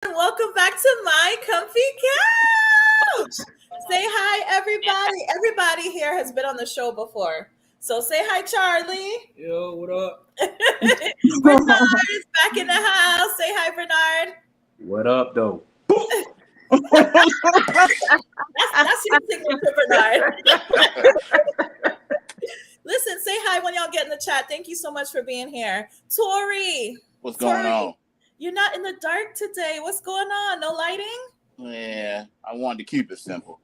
Welcome back to my comfy couch. Say hi, everybody. Everybody here has been on the show before. So say hi, Charlie. Yo, what up? Bernard is back in the house. Say hi, Bernard. What up, though? That's your signal to Bernard. Listen, say hi when y'all get in the chat. Thank you so much for being here. Tori. What's going on? You're not in the dark today. What's going on? No lighting? Yeah, I wanted to keep it simple.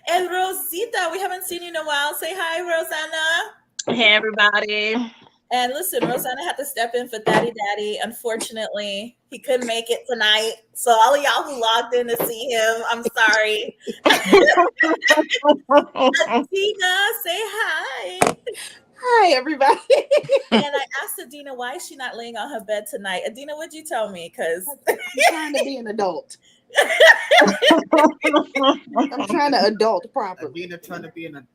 And Rosita, we haven't seen you in a while. Say hi, Rosanna. Hey, everybody. And listen, Rosanna had to step in for Daddy. Unfortunately, he couldn't make it tonight. So all of y'all who logged in to see him, I'm sorry. Adina, say hi. Hi, everybody. And I asked Adina, why is she not laying on her bed tonight? Adina, what'd you tell me? Because I'm trying to be an adult. I'm trying to adult properly. Adina trying to be an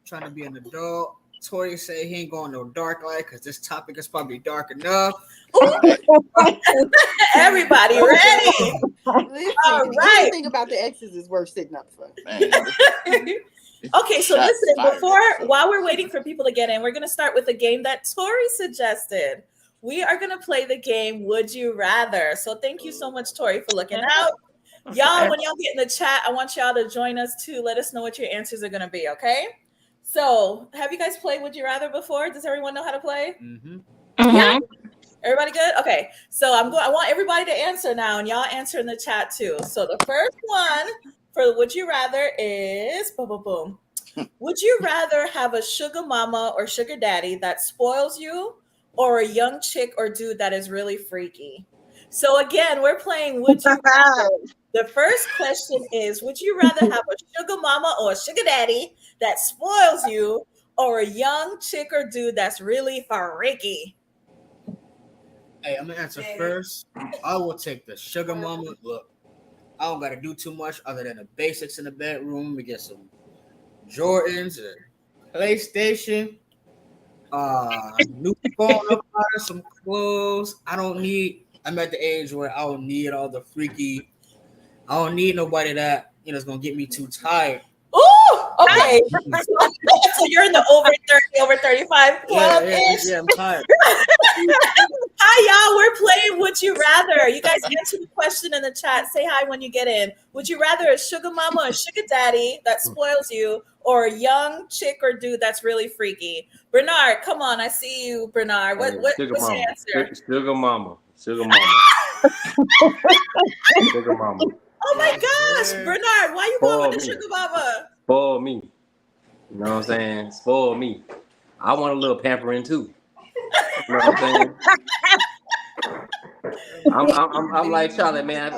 adult. Tori say he ain't going no dark light because this topic is probably dark enough. Everybody ready? Listen, All right. anything about the exes is worth sitting up for. Man, Okay, so listen, while we're waiting for people to get in, we're going to start with a game that Tori suggested. We are going to play the game Would You Rather. So thank you so much, Tori, for looking out. Y'all, when y'all get in the chat, I want y'all to join us too. Let us know what your answers are going to be, okay? So have you guys played Would You Rather before? Does everyone know how to play? Mm-hmm. Yeah. Everybody good? Okay. So I want everybody to answer now, and y'all answer in the chat too. So the first one for Would You Rather is boom, boom, boom. Would you rather have a sugar mama or sugar daddy that spoils you, or a young chick or dude that is really freaky? So again, we're playing Would You Rather. The first question is, would you rather have a sugar mama or a sugar daddy that spoils you, or a young chick or dude that's really freaky? Hey, I'm gonna answer first. I will take the sugar mama. Look, I don't gotta do too much other than the basics in the bedroom. We get some Jordans, a PlayStation, new phone, some clothes. I'm at the age where I don't need all the freaky. I don't need nobody that is gonna get me too tired. Ooh, okay. So you're in the over 30, over 35 club. Yeah, I'm tired. Hi, y'all. We're playing Would You Rather. You guys answer the question in the chat. Say hi when you get in. Would you rather a sugar mama or sugar daddy that spoils you, or a young chick or dude that's really freaky? Bernard, come on. I see you, Bernard. What's your answer? Sugar mama. Sugar mama. Sugar mama. Oh my gosh, Bernard, why you going with the sugar mama? Spoil me. You know what I'm saying? Spoil me. I want a little pampering too. You know what I'm saying? I'm like Charlie, man.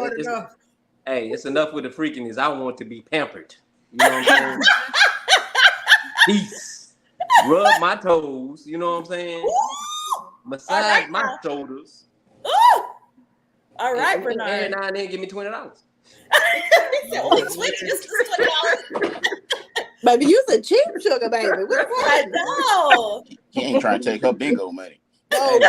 It's enough with the freakiness. I want to be pampered. You know what I'm saying? Peace. Rub my toes. You know what I'm saying? Massage my shoulders. Ooh. All right, Bernard. And now and then give me $20. Only 20. This is $20. Baby, you's a cheap sugar baby. I know. he ain't trying to take her bingo money. Oh,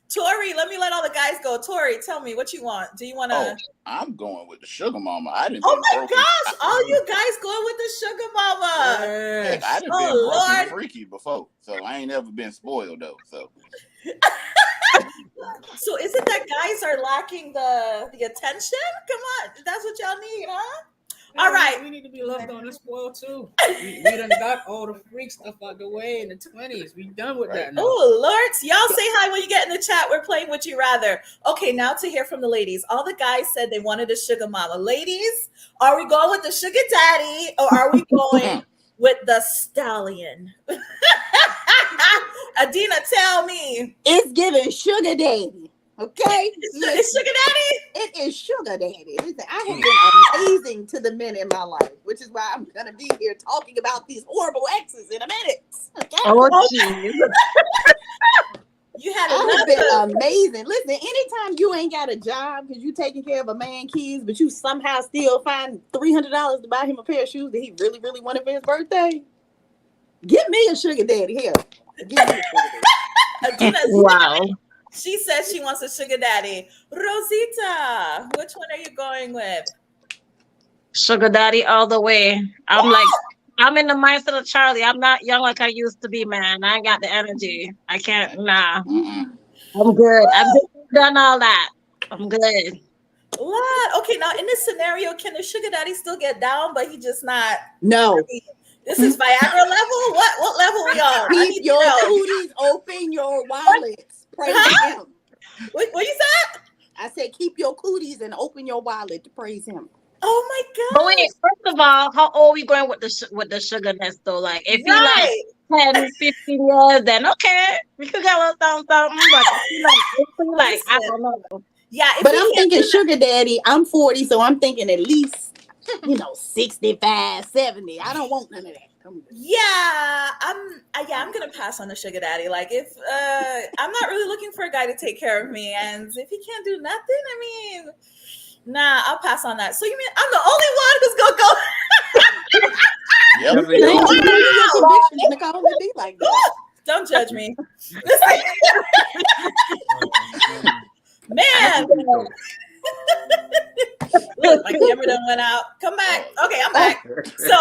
Tori, let me let all the guys go. Tori, tell me what you want. Do you want to? Oh, I'm going with the sugar mama. I didn't. Oh my gosh! All you guys going with the sugar mama? Heck, I done been broke and freaky before, so I ain't never been spoiled though. So. So is it that guys are lacking the attention? Come on, that's what y'all need, huh? All right. We need to be loved on and spoiled too. We done got all the freak stuff out the way in the 20s. We done with that now. Oh, Lord. Y'all say hi when you get in the chat. We're playing Would You Rather. Okay, now to hear from the ladies. All the guys said they wanted a sugar mama. Ladies, are we going with the sugar daddy, or are we going with the stallion? Adina, tell me. it's giving sugar daddy. Okay? It's sugar daddy? It is sugar daddy. Listen, I have been amazing to the men in my life, which is why I'm going to be here talking about these horrible exes in a minute. Okay? Oh, geez. You had I have been enough. amazing. Listen, anytime you ain't got a job because you taking care of a man kids, but you somehow still find $300 to buy him a pair of shoes that he really, really wanted for his birthday, get me a sugar daddy here. Give me a sugar daddy. Adina, Wow. She says she wants a sugar daddy. Rosita, which one are you going with? Sugar daddy all the way. I'm in the mindset of Charlie. I'm not young like I used to be, man. I ain't got the energy. I can't. Nah. I'm good. I've done all that. I'm good. What? Okay, now in this scenario, can the sugar daddy still get down, but he just not? No. This is Viagra level. What level we on? Keep your cooties open, your wallets. Praise him. What you said? I said keep your cooties and open your wallet to praise him. Oh my god! But wait, first of all, how old are we going with the sugarness though? Like, if you like 10, 15 years, then okay, we could get a little something. But if you like, I don't know. Yeah, but I'm thinking sugar daddy. I'm 40, so I'm thinking at least 65, 70. I don't want none of that. Yeah, I'm gonna pass on the sugar daddy. Like, if I'm not really looking for a guy to take care of me, and if he can't do nothing, I mean. Nah, I'll pass on that. So you mean I'm the only one who's gonna go? Nicole, it be like that. Don't judge me, man. Look, my camera done went out. Come back. Okay, I'm back. So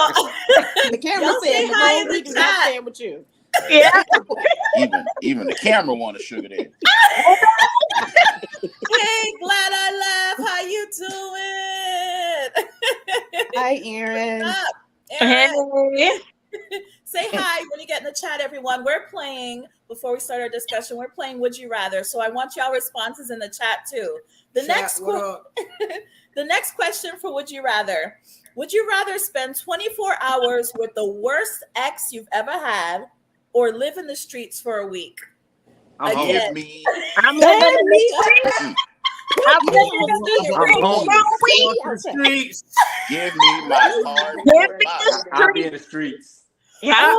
the camera said, hi in the chat with you. Yeah. Even the camera want a sugar daddy. Hey, glad I laugh. How you doing? Hi, Aaron. Hey. Say hi when you get in the chat, everyone. We're playing, before we start our discussion, we're playing Would You Rather. So I want y'all responses in the chat too. The next question for Would You Rather. Would you rather spend 24 hours with the worst ex you've ever had or live in the streets for a week? I'm home. Give me my card. I'll be in the streets. Yeah.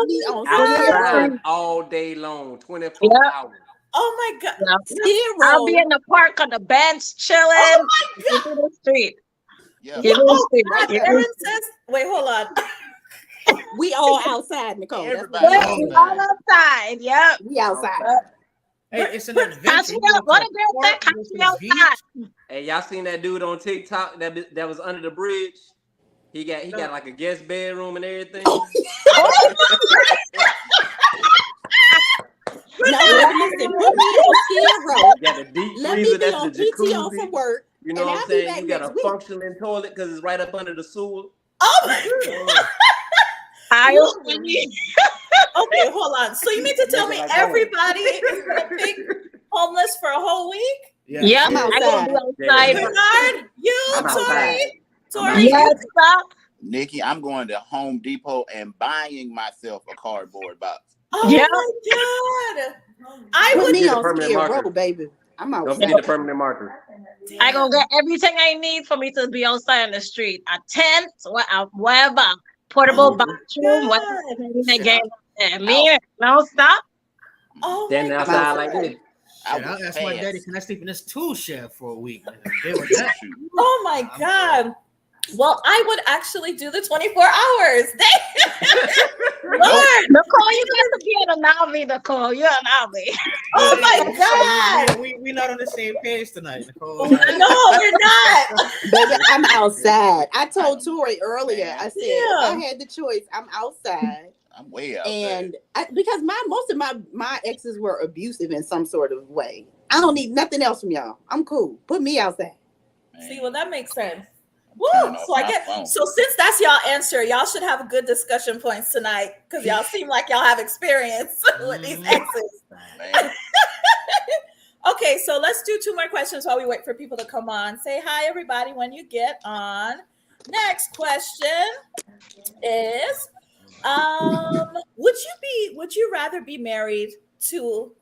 Outside all day long, 24 hours. Oh my god. I'll be in the park on the bench chilling. Oh my god. In the street. Yeah. Aaron says, wait, hold on. We all outside, Nicole. Everybody all outside. Yeah. We outside. Hey, it's an adventure. What a girl said, outside. Hey, y'all seen that dude on TikTok that was under the bridge? He got like a guest bedroom and everything. No, listen, put me on Skid Row. You got a deep Let freezer, me be that's on the PTO jacuzzi. for work. You know what I'm saying? You got a functioning toilet because it's right up under the sewer. Oh my god. Okay, hold on. So you mean to tell me everybody is gonna pick homeless for a whole week? Yeah. I'm outside. Bernard, you, Tori. Yes, Nikki, I'm going to Home Depot and buying myself a cardboard box. Oh my god! I Put would me on Skid Row, baby. I'm out. Don't need a permanent marker. I gonna get everything I need for me to be outside in the street. A tent, whatever, portable bathroom, whatever. Me, no stop. Oh Standing outside like this. I'll ask my daddy, can I sleep in this tool shed for a week? Oh my god. Well, I would actually do the 24 hours. Lord. Nicole, you got to be an anomaly, Nicole. You're an anomaly. Oh my god. We're not on the same page tonight, Nicole. No, we're not. Baby, I'm outside. I told Tori earlier, I said, if I had the choice, I'm outside. I'm way out. And because most of my exes were abusive in some sort of way. I don't need nothing else from y'all. I'm cool. Put me outside. See, well, that makes sense. Woo! So since that's y'all answer, y'all should have good discussion points tonight because y'all seem like y'all have experience with these exes. Okay, so let's do 2 more questions while we wait for people to come on. Say hi, everybody, when you get on. Next question is, would you rather be married to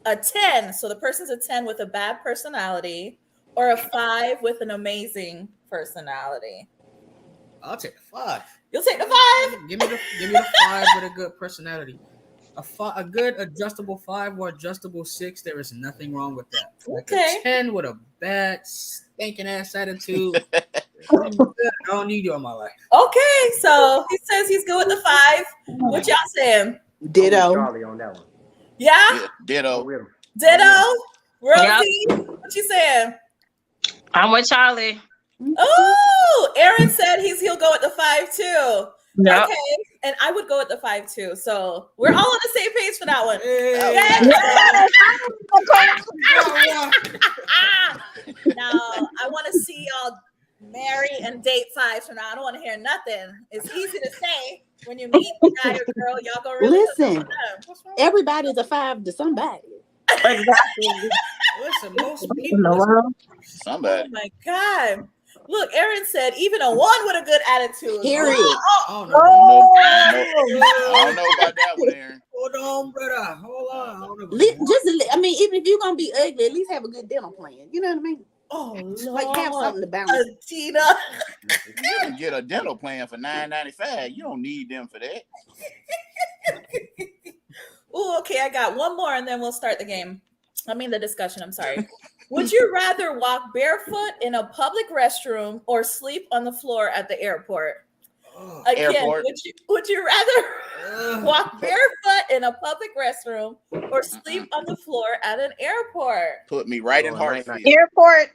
a 10? So the person's a 10 with a bad personality, or a 5 with an amazing personality? I'll take the 5. You'll take the 5? Give me the 5 with a good personality. A good adjustable 5 or adjustable 6, there is nothing wrong with that. Like a 10 with a bad, stinking ass attitude. I don't need you in my life. Okay, so he says he's good with the 5. What y'all saying? Ditto. Charlie on that one. Yeah? Ditto. Ditto? Rosie, what you saying? I'm with Charlie. Oh, Aaron said he'll go at the 5 too. Yep. Okay, and I would go at the 5 too. So we're all on the same page for that one. Now I want to see y'all marry and date 5 from now. I don't want to hear nothing. It's easy to say when you meet the guy or girl. Y'all go really Listen, everybody's a 5 to somebody. Exactly. Listen, most In the people. world. Somebody. Oh my God. Look, Aaron said even a 1 with a good attitude. Period. Oh, no. I don't know about that one, Aaron. Hold on, brother. Hold on. I don't know about I mean, even if you're gonna be ugly, at least have a good dental plan. You know what I mean? Oh, Like have Lord. something to balance. Tina. You can get a dental plan for $9.95. You don't need them for that. Oh, okay. I got one more and then we'll start the game. I mean, the discussion. I'm sorry. Would you rather walk barefoot in a public restroom or sleep on the floor at the airport? Oh, Again, Airport. would you rather walk barefoot in a public restroom or sleep on the floor at an airport? Put me right in Oh, Hartsfield. Airport.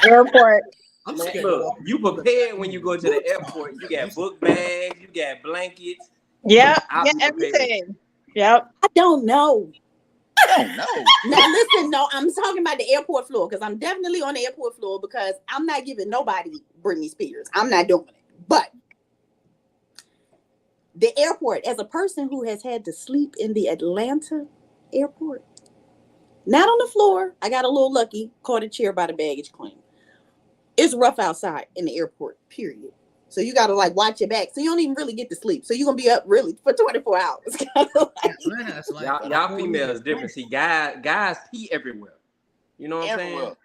Airport. I'm Man, scared. look, you prepared when you go to the airport. You got book bags, you got blankets. Yep. I'll Get be prepared. everything. Yep. I don't know. I don't know. Now listen, no, I'm talking about the airport floor because I'm definitely on the airport floor because I'm not giving nobody Britney Spears. I'm not doing it. But the airport, as a person who has had to sleep in the Atlanta airport, not on the floor, I got a little lucky, caught a chair by the baggage claim. It's rough outside in the airport, period. So you got to like watch your back. So you don't even really get to sleep. So you're going to be up really for 24 hours. Atlanta is like Y'all females different. See, guys pee everywhere. You know what I'm saying? Everywhere.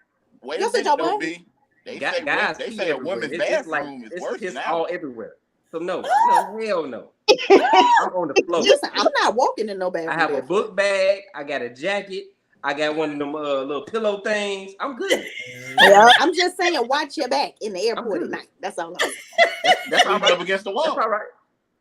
Wait Y'all a said minute, y'all don't what? be. They Guys say pee a everywhere. woman's It's like bathroom is worse it's now. all everywhere. So no, hell no. I'm on the floor. Listen, I'm not walking in no bathroom. I have a book bag. I got a jacket. I got one of them little pillow things. I'm good. I'm just saying, watch your back in the airport at good. night. That's all. I'm That's all Leave it up right. against the That's wall. all right.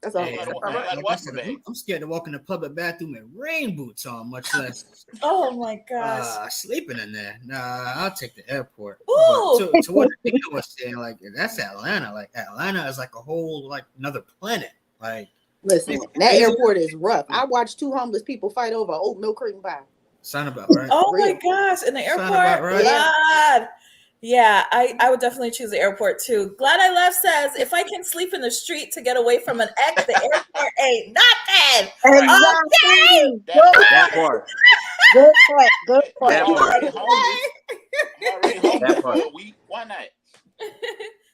That's all. Hey, I'm All right. like I said, I'm scared to walk in the public bathroom with rain boots on, much less Oh my gosh. sleeping in there. Nah, I'll take the airport. Ooh. But to what Dina was saying, like that's Atlanta. Like Atlanta is like a whole like another planet. Like Listen, that airport is rough. I watched 2 homeless people fight over oatmeal cream pie. sound about right. Oh my Real. gosh, in the Sound airport? about right. God. Yeah, I would definitely choose the airport too. Glad I Left says if I can sleep in the street to get away from an ex, the airport ain't nothing. Exactly. That part. Good point. Good point. That I'm part. already homeless. I'm already homeless That for part. a week. Why not?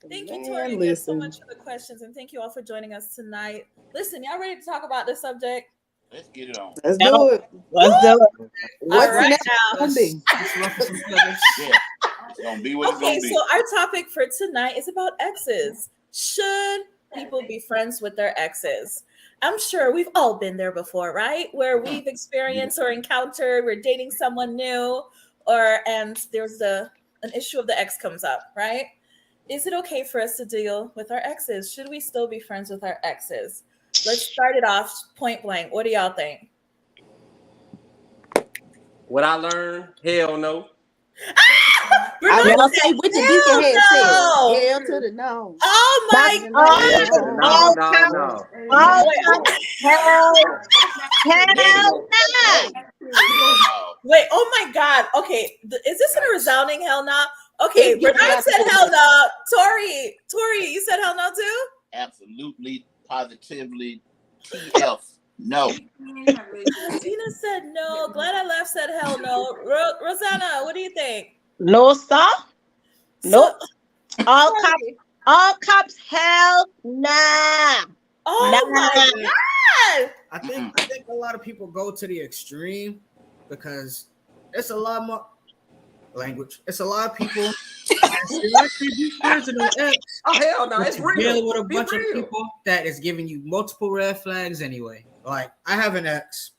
Thank you, Man, Tori, again so listen. much for the questions, and thank you all for joining us tonight. Listen, y'all ready to talk about this subject? Let's get it on. Let's do it. Let's do it. What's All right next now. gonna be? Let's ruffle some feathers. Yeah. It's gonna be what it's Okay, gonna be. so our topic for tonight is about exes. Should people be friends with their exes? I'm sure we've all been there before, right? Where we've experienced or encountered, we're dating someone new, and there's an issue of the ex comes up, right? Is it okay for us to deal with our exes? Should we still be friends with our exes? Let's start it off point blank. What do y'all think? What I learned? Hell no. I Bernard will said, say what the hell deacon had no. said. Hell to the no. Oh my That's God. No, no, no. Hell Oh, Wait, oh my God. Okay, is this a resounding hell no? Okay, It gets Bernard said absolutely- hell no. Tori, you said hell no too? absolutely, positively, TF. No. Tina said no. Glad I Left said hell no. Rosanna, what do you think? No, sir. Nope. All Tori. cops. All cops. Hell nah. Oh Nah. my God. I think a lot of people go to the extreme because it's a lot more language. It's a lot of people that actually be friends with their ex. Oh hell no, it's But you're real. dealing with a Be bunch of real. people that is giving you multiple red flags anyway. Like I have an ex,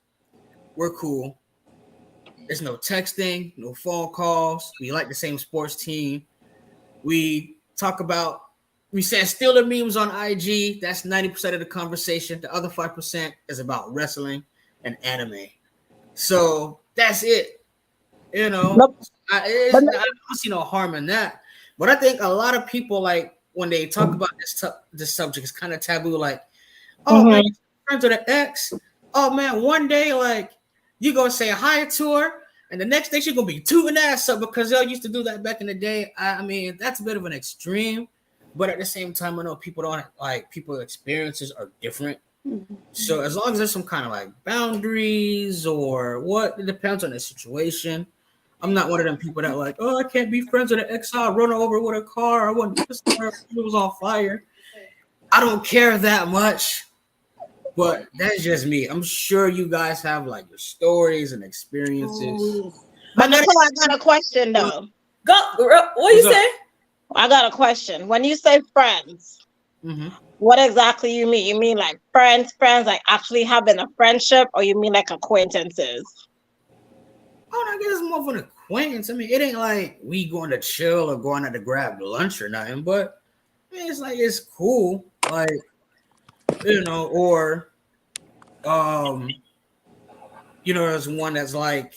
we're cool. There's no texting, no phone calls. We like the same sports team. We send Steeler memes on IG. That's 90% of the conversation. The other 5% is about wrestling and anime. So that's it. You know, Nope. I don't see no harm in that. But I think a lot of people, like, when they talk about this subject, it's kind of taboo. Like, oh man, you're friends with an ex. Oh man, one day, like, you gonna say hi to her, and the next day she's gonna be tooting ass up because y'all used to do that back in the day. I mean, that's a bit of an extreme, but at the same time, I know people don't like, people's experiences are different. So as long as there's some kind of like boundaries or what, it depends on the situation. I'm not one of them people that like, oh, I can't be friends with an ex. I'll run her over with a car. I wouldn't piss her if it was on fire. I don't care that much, but that's just me. I'm sure you guys have like your stories and experiences. But Nicole, I got a question though. Go. What you say? I got a question. When you say friends, what exactly you mean? You mean like friends, like actually having a friendship, or you mean like acquaintances? Oh, I guess it's more of an acquaintance. I mean, it ain't like we going to chill or going out to grab lunch or nothing, but I mean, it's like it's cool, like, you know, or you know, there's one that's like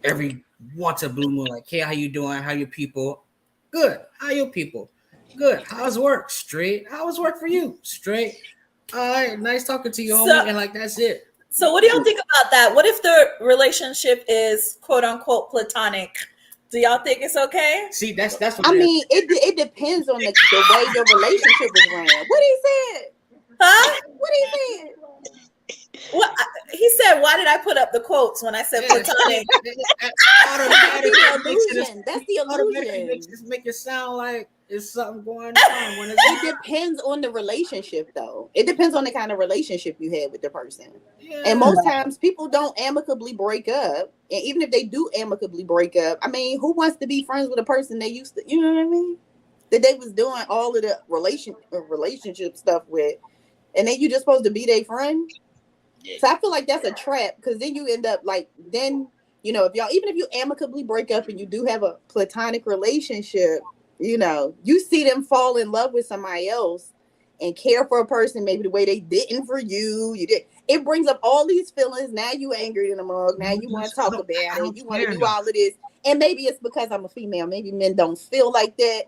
every once a blue moon, like, hey, how you doing? How your people? Good. How your people? Good. How's work? Straight. How was work for you? Straight. All right. Nice talking to you, homie. And like that's it. So what do y'all think about that? What if the relationship is quote unquote platonic? Do y'all think it's okay? See, that's what I mean, it depends on the way your relationship is ran. What he said? Huh? What he said? What he said? Why did I put up the quotes when I said platonic? That's the illusion. Just make it sound like it's something going on. When it depends on the relationship, though. It depends on the kind of relationship you had with the person. Yeah. And most times, people don't amicably break up. And even if they do amicably break up, I mean, who wants to be friends with a person they used to? You know what I mean? That they was doing all of the relationship stuff with, and then you just supposed to be their friend. Yeah. So I feel like that's a trap, because then you end up like, then, you know, if you amicably break up and you do have a platonic relationship, you know, you see them fall in love with somebody else and care for a person maybe the way they didn't for you. You did. It brings up all these feelings. Now you angry in the mug. Now you want to talk about it. You want to do all of this. And maybe it's because I'm a female. Maybe men don't feel like that.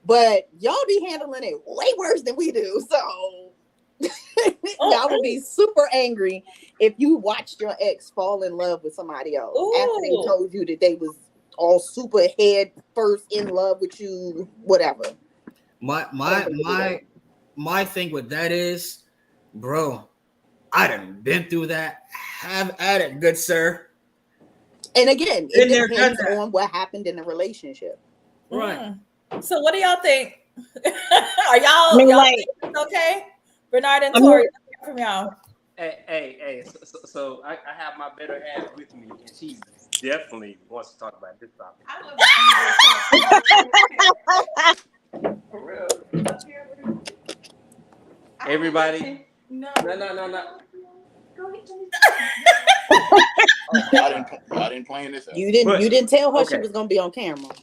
But y'all be handling it way worse than we do. So y'all would be super angry if you watched your ex fall in love with somebody else after they told you that they was all super head first in love with you, whatever. My thing with that is, bro, I done been through that. Have at it, good sir. And again, it depends on what happened in the relationship. Right. So what do y'all think? Are y'all think it's okay? Bernard and Tori, let's hear from y'all. Hey. So I have my better half with me, and she definitely wants to talk about this topic. For real. Everybody. No. I didn't plan this out. You didn't tell her she was gonna be on camera.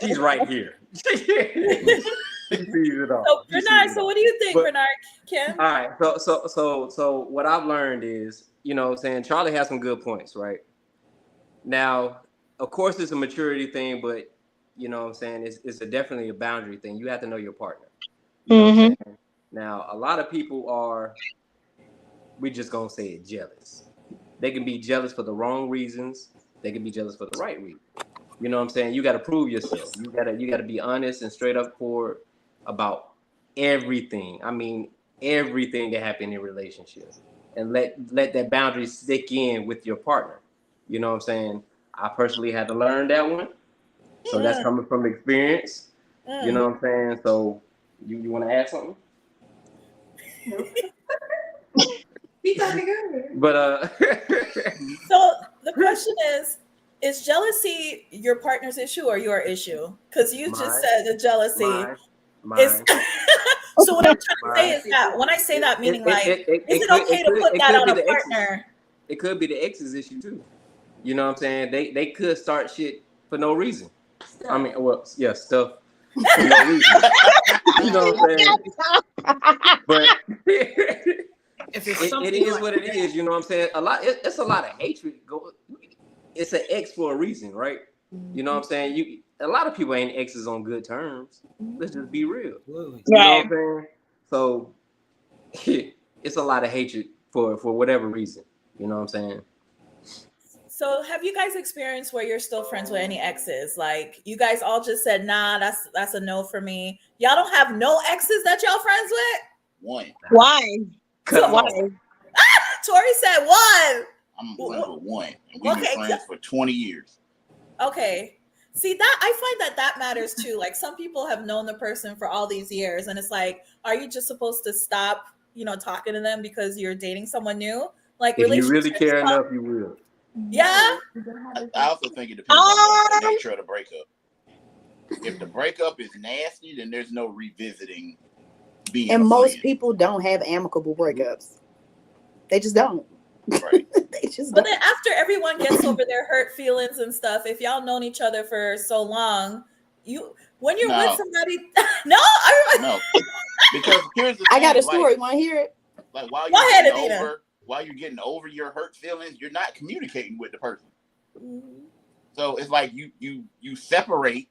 She's right here. So Bernard, so what do you think, Bernard? Kim? All right. So what I've learned is, you know, saying Charlie has some good points, right? Now, of course, it's a maturity thing, but you know what I'm saying, it's definitely a boundary thing. You have to know your partner. You know what I'm saying? Now, a lot of people are, we just gonna say it, jealous. They can be jealous for the wrong reasons. They can be jealous for the right reason. You know what I'm saying? You got to prove yourself. You gotta be honest and straight up forward about everything. I mean, everything that happened in a relationship, and let that boundary stick in with your partner. You know what I'm saying? I personally had to learn that one. So that's coming from experience. You know what I'm saying? So you want to add something? But so the question is jealousy your partner's issue or your issue? Because you just said the jealousy is so what I'm trying to say is that when I say that, meaning is it okay to put that on a partner? It could be the ex's issue too. You know what I'm saying? They could start shit for no reason. Stuff. I mean, well, yeah, stuff for no reason. You know what I'm saying? But if it's It something is like what it is. You know what I'm saying? It's a lot of hatred. It's an ex for a reason, right? You know what I'm saying? A lot of people ain't exes on good terms. Let's just be real. Absolutely. You know Right. what I'm saying? So it's a lot of hatred for whatever reason. You know what I'm saying? So have you guys experienced where you're still friends with any exes? Like you guys all just said, nah, that's a no for me. Y'all don't have no exes that y'all friends with? One. Why? Cut 'em Why? off. Tori said one. I'm friends with one, and we've been Okay, friends for 20 years. Okay. See that I find that matters too. Like some people have known the person for all these years, and it's like, are you just supposed to stop, talking to them because you're dating someone new? Like If you really relationships care come- enough, you will. Yeah. I also think it depends on the nature of the breakup. If the breakup is nasty, then there's no revisiting being And a most friend. people don't have amicable breakups. They just don't. Right. They just But don't. then after everyone gets over their hurt feelings and stuff, if y'all known each other for so long, when you're No. with somebody, no, Because here's the thing, I got a like- story. Want to hear it? Like while Go you're ahead, getting Adina. while you're getting over your hurt feelings, you're not communicating with the person. Mhm. So it's like you separate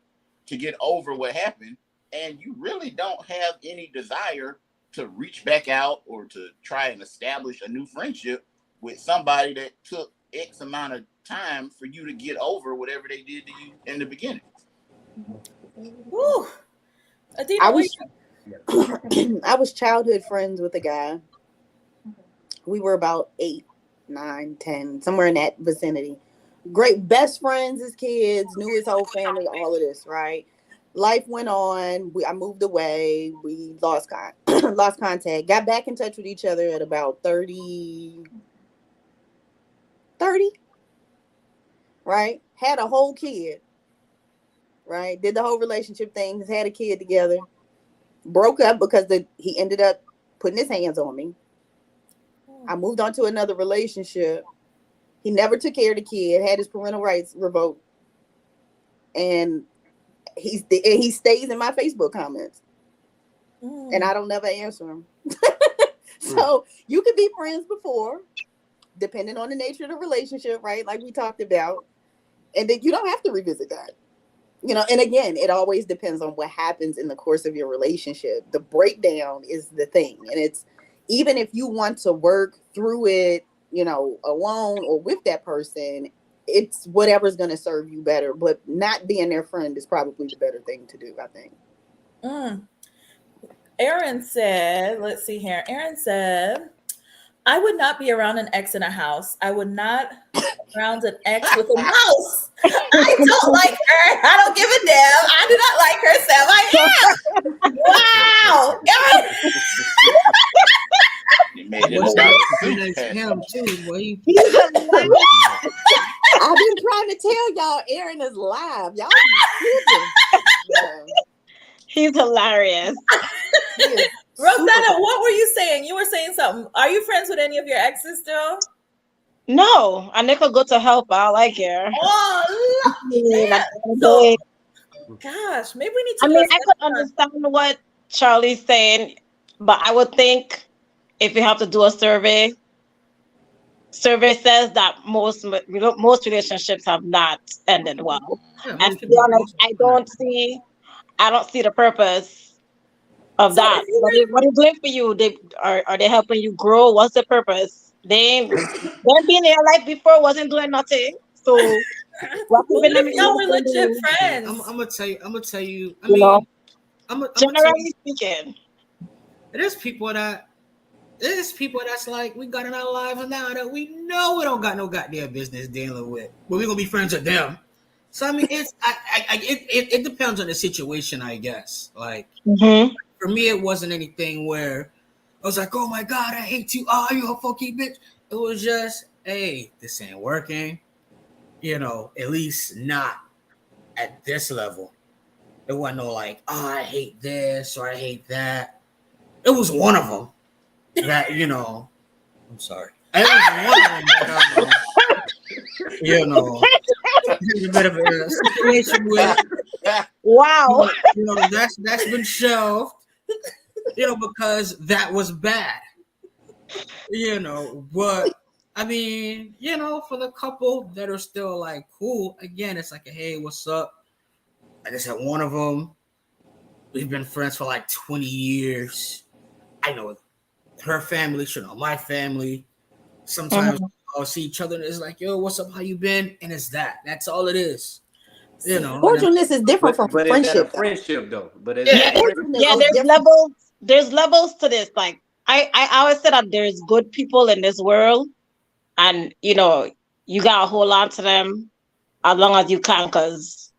to get over what happened, and you really don't have any desire to reach back out or to try and establish a new friendship with somebody that took X amount of time for you to get over whatever they did to you in the beginning. Woo. Adina, I what was I was childhood friends with a guy. We were about 8, 9, 10, somewhere in that vicinity. Great best friends as kids, knew his whole family, all of this, right? Life went on. I moved away. We lost contact. Got back in touch with each other at about 30, right? Had a whole kid, right? Did the whole relationship thing. Had a kid together. Broke up because he ended up putting his hands on me. I moved on to another relationship. He never took care of the kid, had his parental rights revoked. And he stays in my Facebook comments. And I don't never answer him. So you could be friends before, depending on the nature of the relationship, right? Like we talked about. And then you don't have to revisit that. And again, it always depends on what happens in the course of your relationship. The breakdown is the thing. And it's even if you want to work through it, alone or with that person, it's whatever's going to serve you better. But not being their friend is probably the better thing to do, I think. Aaron said, let's see here. Aaron said, I would not be around an ex in a house. I would not be around an ex with a mouse. I don't like her. I don't give a damn. I do not like her, Sam. I am. Wow. Aaron. You made it What's about that? soup It's pass. him too, boy. I've been trying to tell y'all Aaron is live. Y'all be tripping. Yeah. He's hilarious. He is Rosanna, what were you saying? You were saying something. Are you friends with any of your exes still? No, I never go to help. I like her. Oh, Yeah. So- gosh, maybe we need to I do mean, a I could understand what Charlie's saying, but I would think if you have to do a survey says that most relationships have not ended well. Yeah, And to be honest, I don't see the purpose of So that. if you What are they doing for you? Are they helping you grow? What's the purpose? Them being in your life before wasn't doing nothing. So what Well, even what if y'all were them legit doing? friends? I'm gonna tell you. I You mean, know, I'm gonna tell you, generally speaking. there's people that's like, we got in our lives now that we know we don't got no goddamn business dealing with, but we're gonna be friends with them. So I mean, it depends on the situation, I guess. Like for me, it wasn't anything where I was like, oh my god, I hate you. Oh, you a fucking bitch. It was just, hey, this ain't working. At least not at this level. It wasn't no like, oh, I hate this or I hate that. It was one of them that, I'm sorry. It was one of them that, there's a bit of a situation with, Wow. that's been shelved, because that was bad. You know, but I mean, you know, for the couple that are still like cool, again, it's like, hey, what's up? Like I said, one of them, we've been friends for like 20 years. I know her family, she know my family. Sometimes I'll see each other and it's like, yo, what's up? How you been? And it's that. That's all it is. You know. Cordialness is different from But friendship. is that a friendship though? But is Yeah. that a friendship? Yeah, there's levels. There's levels to this. Like I always said that there's good people in this world, and you know you gotta hold on to them as long as you can, because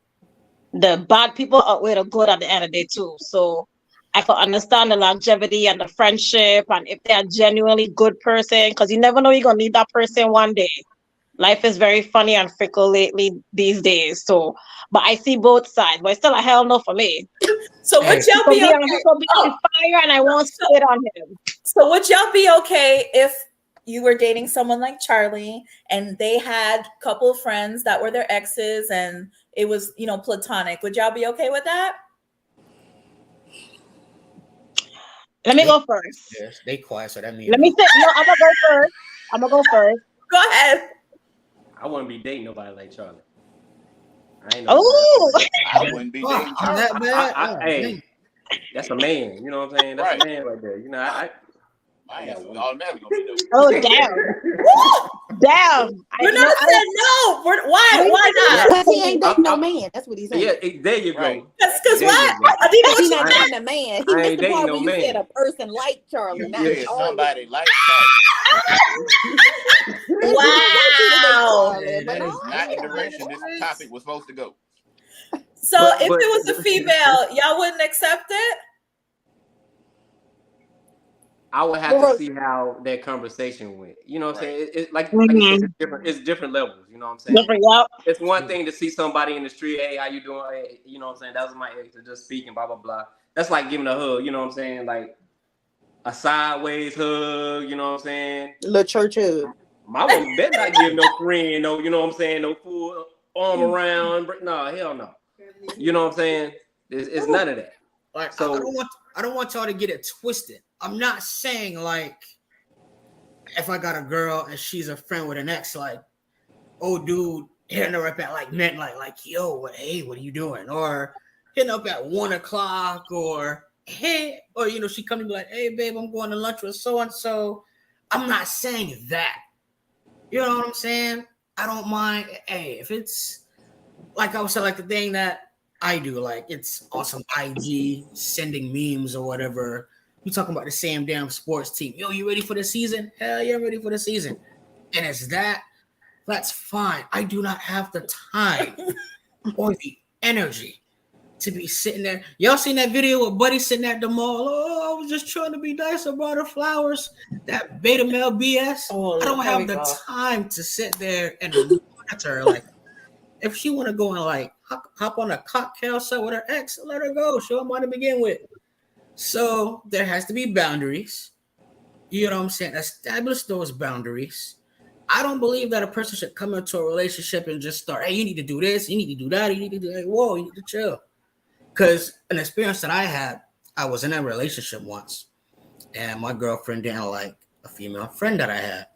the bad people outweigh the good at the end of the day too. So I can understand the longevity and the friendship, and if they're a genuinely good person, because you never know you're gonna need that person one day. Life is very funny and fickle lately these days. So, but I see both sides, but it's still a hell no for me. So would y'all He be okay? could be on fire, and I won't spit on him. So would y'all be okay if you were dating someone like Charlie and they had a couple of friends that were their exes and it was, you know, platonic? Would y'all be okay with that? Let me go first. Yes, they quiet, so that means Let me say no. I'm gonna go first. Go ahead. I wouldn't be dating nobody like Charlie. I ain't Oh, I wouldn't be dating I'm that Charlie. bad. Hey, that's a man. You know what I'm saying? That's Right. a man right there. You know, I I ain't automatically gonna be oh damn, damn. We're not saying no. Why not? Because he ain't dating no man. That's what he's saying. yeah, there you go. Right. Because There what? you go. I didn't know what He's you not said. dating a man. He I ain't missed the dating part no when you man. said a person like Charlie. You Not said Charlie. somebody like Charlie. Wow. That is not the direction this topic was supposed to go. So But- if but- it was a female, y'all wouldn't accept it? I would have to see how that conversation went. You know what I'm saying? It, like you said, it's different levels. You know what I'm saying? Different, yep. It's one thing to see somebody in the street, hey, how you doing? Hey, you know what I'm saying? That was my ex, just speaking, blah, blah, blah. That's like giving a hug, you know what I'm saying? Like a sideways hug, you know what I'm saying? Little church hug. My woman better not give no friend, no, you know what I'm saying? No full arm around. No, hell no. You know what I'm saying? It's none of that. Like, So- I don't want y'all to get it twisted. I'm not saying like if I got a girl and she's a friend with an ex, like, oh dude, hitting her up at like midnight, like, yo, what are you doing? Or hitting up at 1 o'clock, or hey, or you know, she come to be like, hey babe, I'm going to lunch with so and so. I'm not saying that. You know what I'm saying? I don't mind. Hey, if it's like I was saying, like the thing that I do, like it's on some IG sending memes or whatever. You talking about the same damn sports team. Yo, you ready for the season? Hell yeah, I'm ready for the season. And it's that's fine. I do not have the time or the energy to be sitting there. Y'all seen that video with Buddy sitting at the mall? Oh, I was just trying to be nice. I brought her flowers. That beta male BS. Oh, I don't there have we the go. time to sit there and monitor her. Like, if she want to go and like hop on a cocktail set with her ex, let her go. Show them what to begin with. So there has to be boundaries. You know what I'm saying? Establish those boundaries. I don't believe that a person should come into a relationship and just start, hey, you need to do this, you need to do that, you need to do that. Whoa, you need to chill. Because an experience that I had, I was in a relationship once, and my girlfriend didn't like a female friend that I had.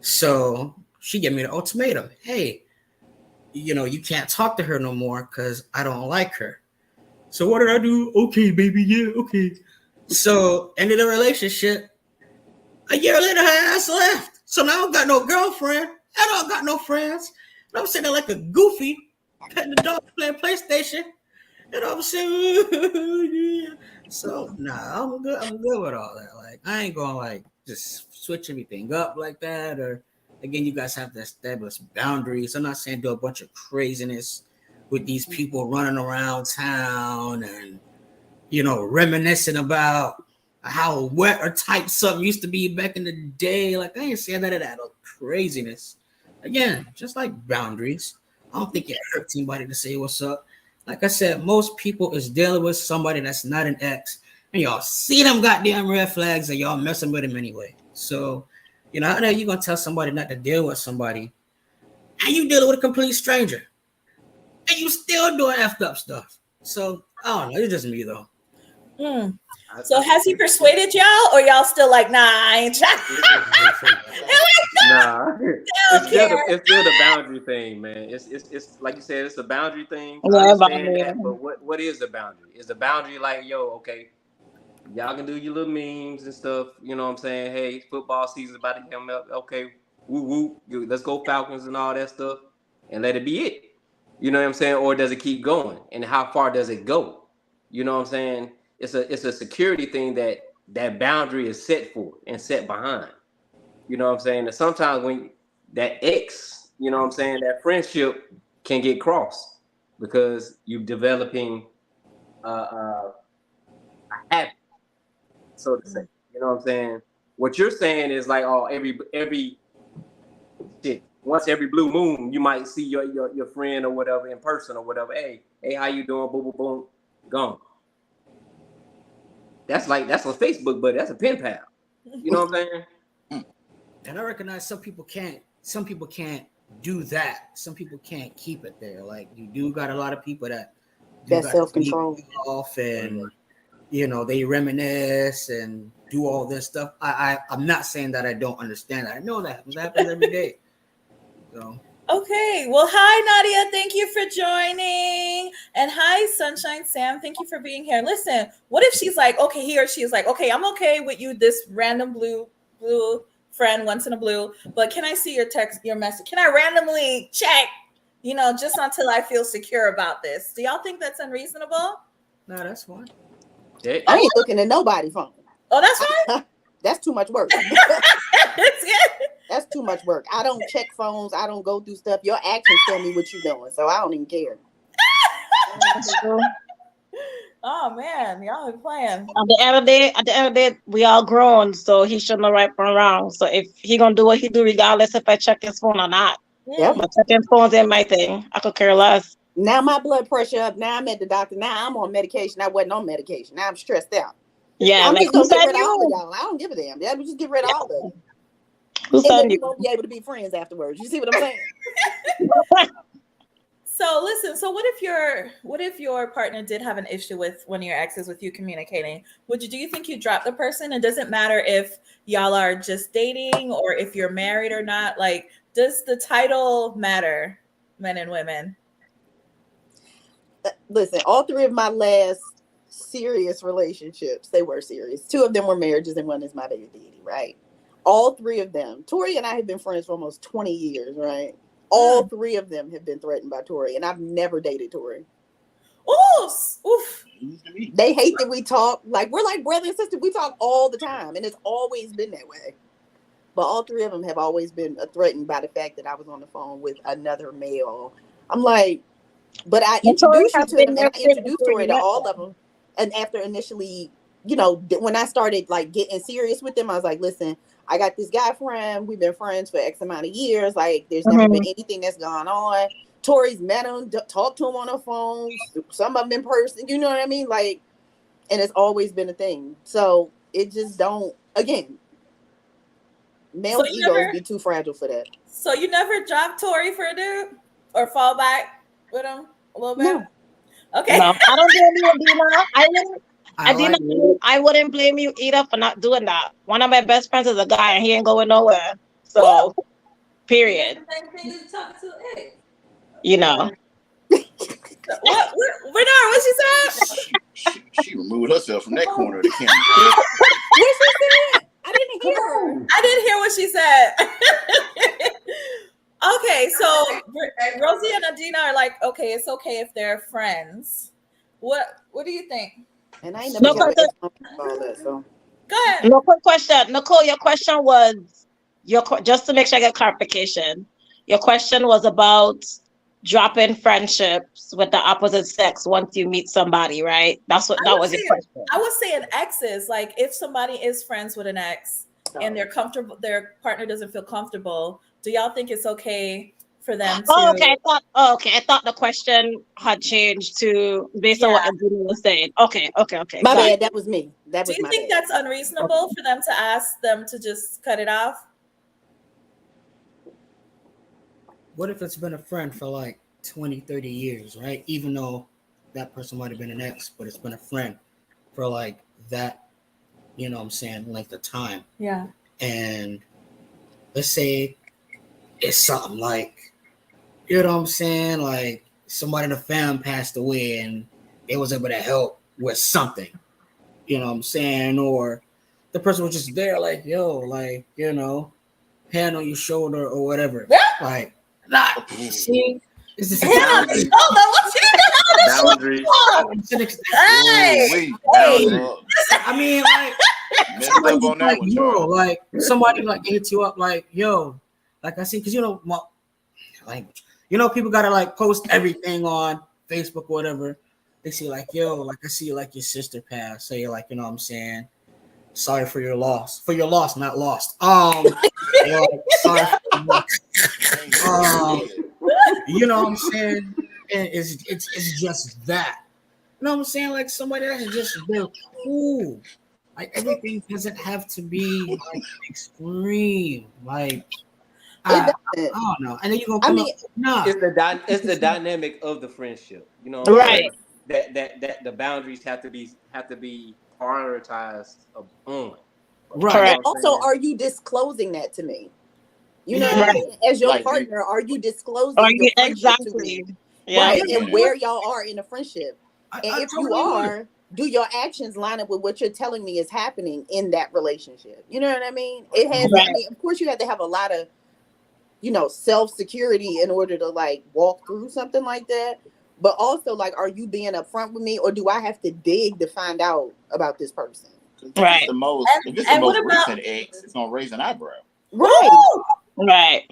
So she gave me the ultimatum. Hey, you know, you can't talk to her no more because I don't like her. So what did I do? Okay, baby, yeah, okay. So ended the relationship. A year later, her ass left. So now I don't got no girlfriend. I don't got no friends. And I'm sitting there like a goofy, petting the dog, playing PlayStation. And I'm saying, yeah. So nah, I'm good. I'm good with all that. Like I ain't gonna like just switch everything up like that. Or again, you guys have to establish boundaries. I'm not saying do a bunch of craziness with these people running around town and you know reminiscing about how wet or tight something used to be back in the day. Like I ain't saying that craziness. Again, just like boundaries. I don't think it hurts anybody to say what's up. Like I said, most people is dealing with somebody that's not an ex, and y'all see them goddamn red flags, and y'all messing with them anyway. So, you know, how the hell you gonna tell somebody not to deal with somebody, and you dealing with a complete stranger, and you still doing effed up stuff? So I don't know. It's just me though. So has he persuaded y'all, or y'all still like, nah, I ain't trying? Nah, don't care. it's still the boundary thing, man. It's like you said, it's a boundary thing. I Yeah, understand boundary. that, but what is the boundary? Is the boundary like, yo, okay, y'all can do your little memes and stuff. You know what I'm saying? Hey, football season's about to come up. Okay, woo woo, let's go Falcons and all that stuff, and let it be it. You know what I'm saying? Or does it keep going? And how far does it go? You know what I'm saying? It's a security thing that boundary is set for and set behind. You know what I'm saying? And sometimes when that X, you know what I'm saying, that friendship can get crossed because you're developing a habit, so to say. You know what I'm saying? What you're saying is like, oh, every shit. Once every blue moon, you might see your friend or whatever in person or whatever. Hey, how you doing? Boom, boom, boom, gone. That's a Facebook, but that's a pen pal. You know what I'm saying? And I recognize some people can't do that. Some people can't keep it there. Like you do got a lot of people that self-control off, and you know, they reminisce and do all this stuff. I'm not saying that I don't understand that. I know that happens every day. So Okay. Well, hi, Nadia. Thank you for joining. And hi, Sunshine Sam. Thank you for being here. Listen, what if she's like, okay, he or she is like, okay, I'm okay with you, this random blue friend once in a blue, but can I see your text, your message? Can I randomly check, just until I feel secure about this? Do y'all think that's unreasonable? no, that's fine. Yeah. I ain't looking at nobody's phone. Oh, that's fine. That's too much work. That's good. That's too much work. I don't check phones. I don't go through stuff. Your actions tell me what you're doing, so I don't even care. Oh man, y'all are playing. At the end of the day, we all grown, so he should know right from wrong. So if he gonna do what he do, regardless if I check his phone or not. Yep. But checking phones ain't my thing. I could care less. Now my blood pressure up. Now I'm at the doctor. Now I'm on medication. I wasn't on medication. Now I'm stressed out. Yeah, I'm like just who gonna get said rid of all of you? y'all. I don't give a damn. Yeah, we just get rid of all of them. Who And said then we you? won't be able to be friends afterwards. You see what I'm saying? So listen, so what if your partner did have an issue with one of your exes with you communicating? Do you think you drop the person? It doesn't matter if y'all are just dating or if you're married or not. Like, does the title matter, men and women? Listen, all three of my last serious relationships, they were serious. 2 of them were marriages and one is my baby daddy, right? All 3 of them. Tori and I have been friends for almost 20 years, right? All 3 of them have been threatened by Tori, and I've never dated Tori. Oof. They hate that we talk. Like, we're like brother and sister. We talk all the time, and it's always been that way. But all 3 of them have always been threatened by the fact that I was on the phone with another male. I'm like, but I introduced you to them, and I introduced Tori to all of them. And after initially, when I started like getting serious with them, I was like, listen, I got this guy friend. We've been friends for X amount of years. Like, there's never been anything that's gone on. Tori's met him, talked to him on the phone, some of them in person. You know what I mean? Like, and it's always been a thing. So it just again, male egos be too fragile for that. So you never drop Tori for a dude or fall back with him a little bit? No. Okay. No, I don't blame you, Adina. I wouldn't blame you either for not doing that. One of my best friends is a guy and he ain't going nowhere. So, period. You know. What, Bernard, what she said? She removed herself from that corner of the camera. What she said? I didn't hear her. I didn't hear what she said. Okay, so Rosie and Adina are like, okay, it's okay if they're friends. What do you think? And I ain't never got all that, so. Go ahead. No, quick question. Nicole, your question was just to make sure I get clarification. Your question was about dropping friendships with the opposite sex once you meet somebody, right? That was your question. I was saying exes, like if somebody is friends with an ex and they're comfortable, their partner doesn't feel comfortable, do y'all think it's okay for them to? I thought the question had changed to based on what Adina was saying. Okay. My bad, that was me. Do you think that's unreasonable for them to ask them to just cut it off? What if it's been a friend for like 20, 30 years, right? Even though that person might have been an ex, but it's been a friend for like that, you know what I'm saying, length of time. Yeah. And let's say it's something like, you know what I'm saying, like somebody in the family passed away and they was able to help with something, you know what I'm saying, or the person was just there like, yo, like, you know, hand on your shoulder or whatever. Yeah. Like, not see, it's just Boundaries. What's Boundaries. Hey, I mean, like, Messed up somebody on that like, one, yo, Charles. like somebody like hit you up, like, yo, like I see, because you know, language, you know, people gotta like post everything on Facebook or whatever. They see like, yo, like I see like your sister passed. Say like, you know what I'm saying? Sorry for your loss. For your loss, not lost. You know, like, sorry for your loss. You know what I'm saying? And it's just that. You know what I'm saying? Like somebody that's just real cool. Like everything doesn't have to be like extreme. Like I don't know. And then you gonna come up. Nah. It's the dynamic of the friendship. You know, Right. that the boundaries have to be prioritized on. Right. Correct. Also, are you disclosing that to me? You know, Yeah. what I mean? As your Like, partner, are you disclosing Are your you friendship to exactly? me? Yeah. Right, Yeah. and where y'all are in a friendship. I And if totally you would. are, do your actions line up with what you're telling me is happening in that relationship? You know what I mean? It has, I Right. mean, of course, you have to have a lot of, you know, self-security in order to like walk through something like that. But also, like, are you being upfront with me, or do I have to dig to find out about this person? If Right. it's the most, if it's the And what most about- recent ex, it's gonna raise an eyebrow. Right. Right.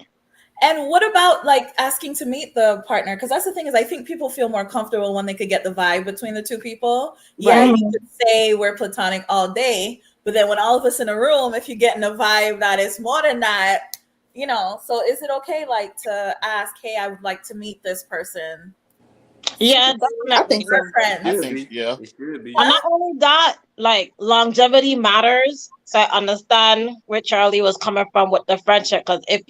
And what about like asking to meet the partner? Because that's the thing is, I think people feel more comfortable when they could get the vibe between the two people. Yeah, Right. you could say we're platonic all day, but then when all of us in a room, if you're getting a vibe that is more than that, you know. So is it okay, like, to ask, hey, I would like to meet this person? Yeah, I think definitely. so. We're friends. I Should think, be. yeah. It should be. And not only that, like longevity matters. So I understand where Charlie was coming from with the friendship. Because if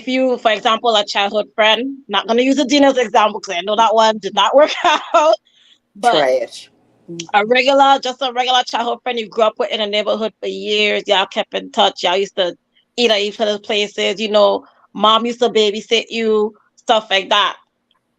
you, for example, a childhood friend, not gonna use Adina's example because I know that one did not work out. But Trash. a regular childhood friend you grew up with in a neighborhood for years, y'all kept in touch, y'all used to eat at each other's places, you know, mom used to babysit you, stuff like that.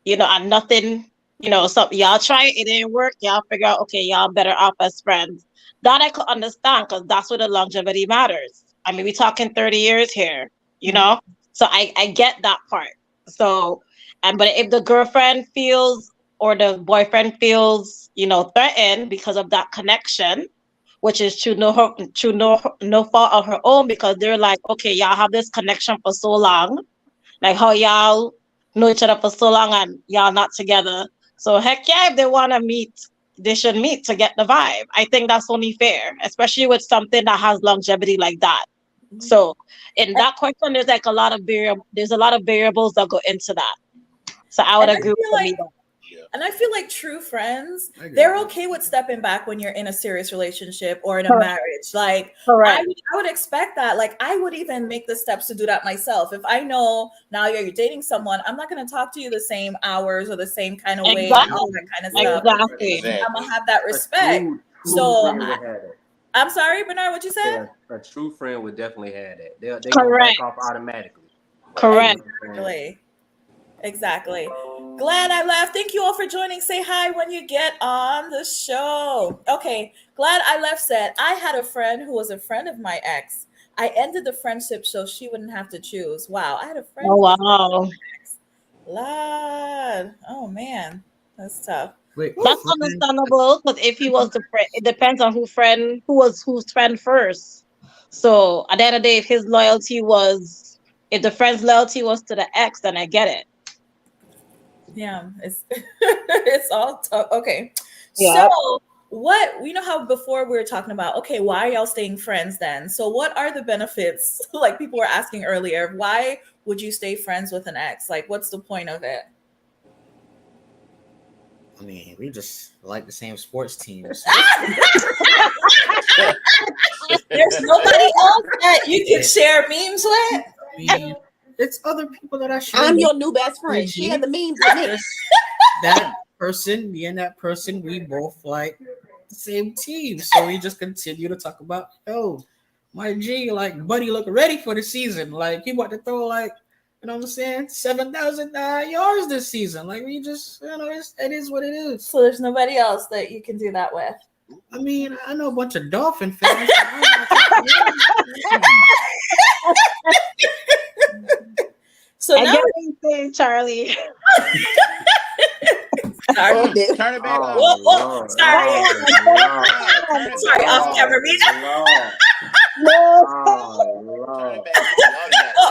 You know, and nothing, you know, something y'all try it didn't work, y'all figure out, okay, y'all better off as friends. That I could understand because that's where the longevity matters. I mean, we're talking 30 years here, you know? So I get that part. So, but if the girlfriend feels or the boyfriend feels, you know, threatened because of that connection, which is no fault of her own, because they're like, okay, y'all have this connection for so long, like how y'all know each other for so long and y'all not together. So heck yeah, if they want to meet, they should meet to get the vibe. I think that's only fair, especially with something that has longevity like that. So in that question, there's like a lot of variables that go into that. So I would And I agree feel with like- Amita. And I feel like true friends, I agree they're with okay with stepping back when you're in a serious relationship or in a Correct. marriage. Like, Correct. I would expect that. Like, I would even make the steps to do that myself. If I know now you're dating someone, I'm not going to talk to you the same hours or the same kind of way, and all that kind of stuff. Exactly. Exactly. I'm going to have that A respect. true So, friend would have it. I'm sorry, Bernard, what you said? Yeah, a true friend would definitely have that. They gonna Correct. back off automatically. Correct. Exactly. Glad I left. Thank you all for joining. Say hi when you get on the show. Okay. Glad I left said, I had a friend who was a friend of my ex. I ended the friendship so she wouldn't have to choose. Wow. I had a friend. Oh who was wow. Lord. Oh man. That's tough. Wait, That's understandable because if he was the friend, it depends on who was whose friend first. So at the end of the day, if the friend's loyalty was to the ex, then I get it. Yeah, it's it's all tough. Okay. Yeah. So what, you know how before we were talking about, okay, why are y'all staying friends then? So what are the benefits? Like people were asking earlier, why would you stay friends with an ex? Like, what's the point of it? I mean, we just like the same sports teams. There's nobody else that you can share memes with? I mean, it's other people that I share. I'm with. your new best friend. Share the memes with me. Just that person, me and that person, we both like the same team. So we just continue to talk about, my G, like Buddy look ready for the season. Like he about to throw like, you know what I'm saying, 7,000 yards this season. Like we just, it is what it is. So there's nobody else that you can do that with. I mean, I know a bunch of Dolphin fans. So I now get what you're saying, Charlie. sorry. Turn it back on. Whoa, whoa, sorry. Turn it Sorry, back off on. camera. Me. Turn it back on.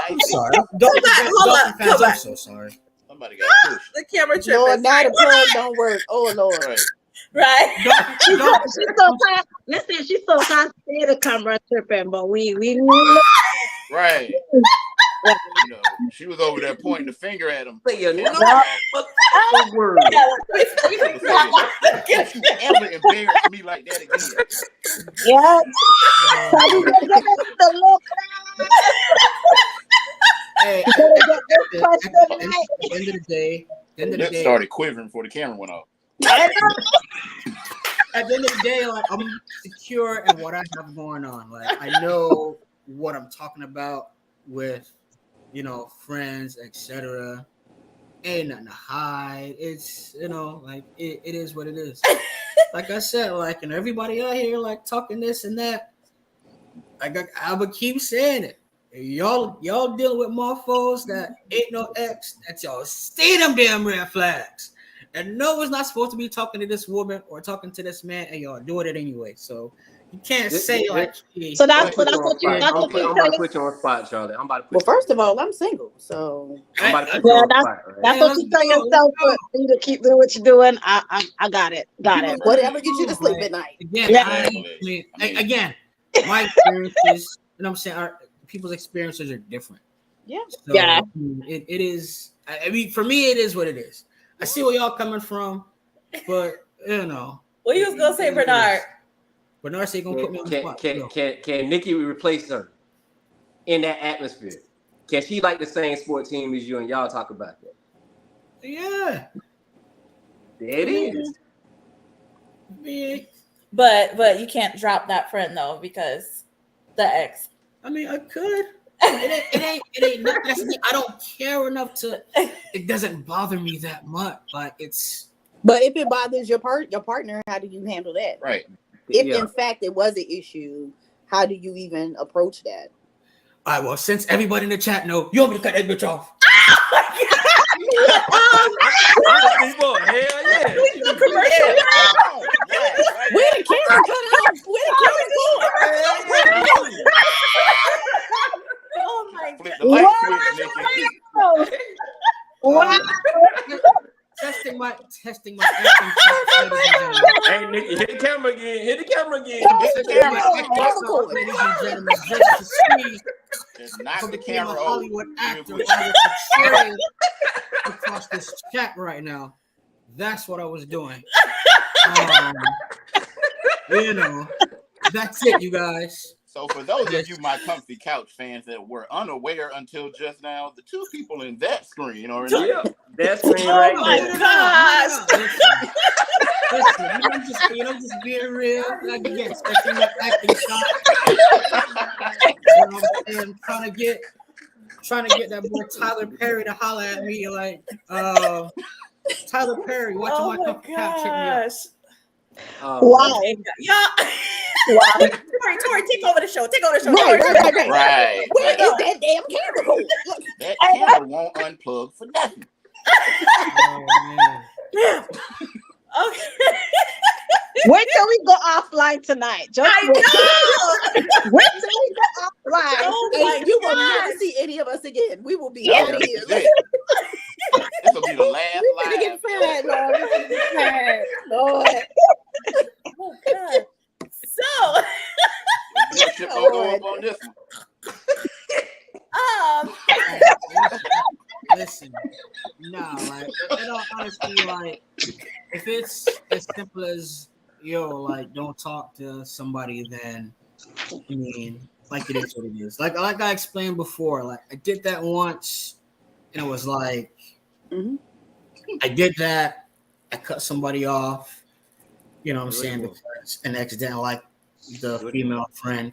I'm sorry. Dolphin fans, I'm so sorry. Somebody got pushed. The camera tripping. Lord, now the plug don't work. Oh Lord. Right. Right. She's so tired. Listen, she's so tired to say the camera tripping, but we knew. Right. She was over there pointing the finger at him. Say your Yeah. no word. Ever embarrass me like that again? Yeah. So we gonna get the look. Hey, You better get this question at right. the end of the Lips day, started quivering before the camera went off. at the end of the day, like I'm secure in what I have going on. Like I know what I'm talking about with, friends, etc. Ain't nothing to hide. It's like it is what it is. Like I said, like everybody out here like talking this and that. I would keep saying it. Y'all dealing with motherfuckers that ain't no ex. That y'all see them damn red flags. And no one's not supposed to be talking to this woman or talking to this man, and y'all doing it anyway. So you can't say like. So that's I'm what you. That's what you about to put you on spot, Charlie. I'm about to put Well, you on first of all, I'm single, so I'm about to put you Yeah, on spot, right? That's what you tell yourself for you to keep doing what you're doing. I got it. Got it. whatever gets you to sleep at night. Again, Yeah. my experiences, I'm saying, people's experiences are different. Yeah. So, Yeah. It is. I mean, for me, it is what it is. I see where y'all coming from, but What you was gonna say, Bernard? Bernard said gonna put me on the spot. Can Nikki replace her in that atmosphere? Can she like the same sport team as you and y'all talk about that? Yeah. There it is. Yeah. But you can't drop that friend though because the ex. I mean, I could. It ain't nothing. I don't care enough to. It doesn't bother me that much. Like it's. But if it bothers your partner, how do you handle that? Right. If Yeah. in fact it was an issue, how do you even approach that? All right. Well, since everybody in the chat know, you want me to cut that bitch off? People, hell yeah. Where the camera cut off? Where the camera going? Oh my Flip the light switch, Nikki. Wow. Testing my acting chops, ladies and gentlemen. Hey, Nikki, hit the camera again. Hit the camera again. Hit the camera. Ladies and gentlemen, just to see Just knock from the being a camera over. Hollywood actor Real I was portraying across this chat right now. That's what I was doing. That's it, you guys. So for those of you, my comfy couch fans that were unaware until just now, the two people in that screen are in Yeah, that's me Oh right my there. gosh. Listen, just being real. Like again, especially my acting shot. You know what I'm saying? Trying to get that boy Tyler Perry to holler at me like, Tyler Perry, watching Oh my my comfy couch hit me up. gosh. Why? Yeah. Why? Tori, take over the show. Take over the show. Right. Right. Where right. is that damn camera going? That camera won't unplug for nothing. Oh, man. Okay. Wait till we go offline tonight. Just I wait. know. Wait till we go offline. Oh Hey, my you will gosh. never see any of us again. We will be No, out of this here. is it. This will be the last We're gonna live. get fired, Lord. We're gonna get fired, Lord. Oh God. So Viewership will go up on this one. Listen, like in all honesty, like if it's as simple as like don't talk to somebody, then I mean, like it is what it is. Like I explained before, like I did that once, and it was like I did that, I cut somebody off. You know what I'm saying? Because an ex didn't like the female friend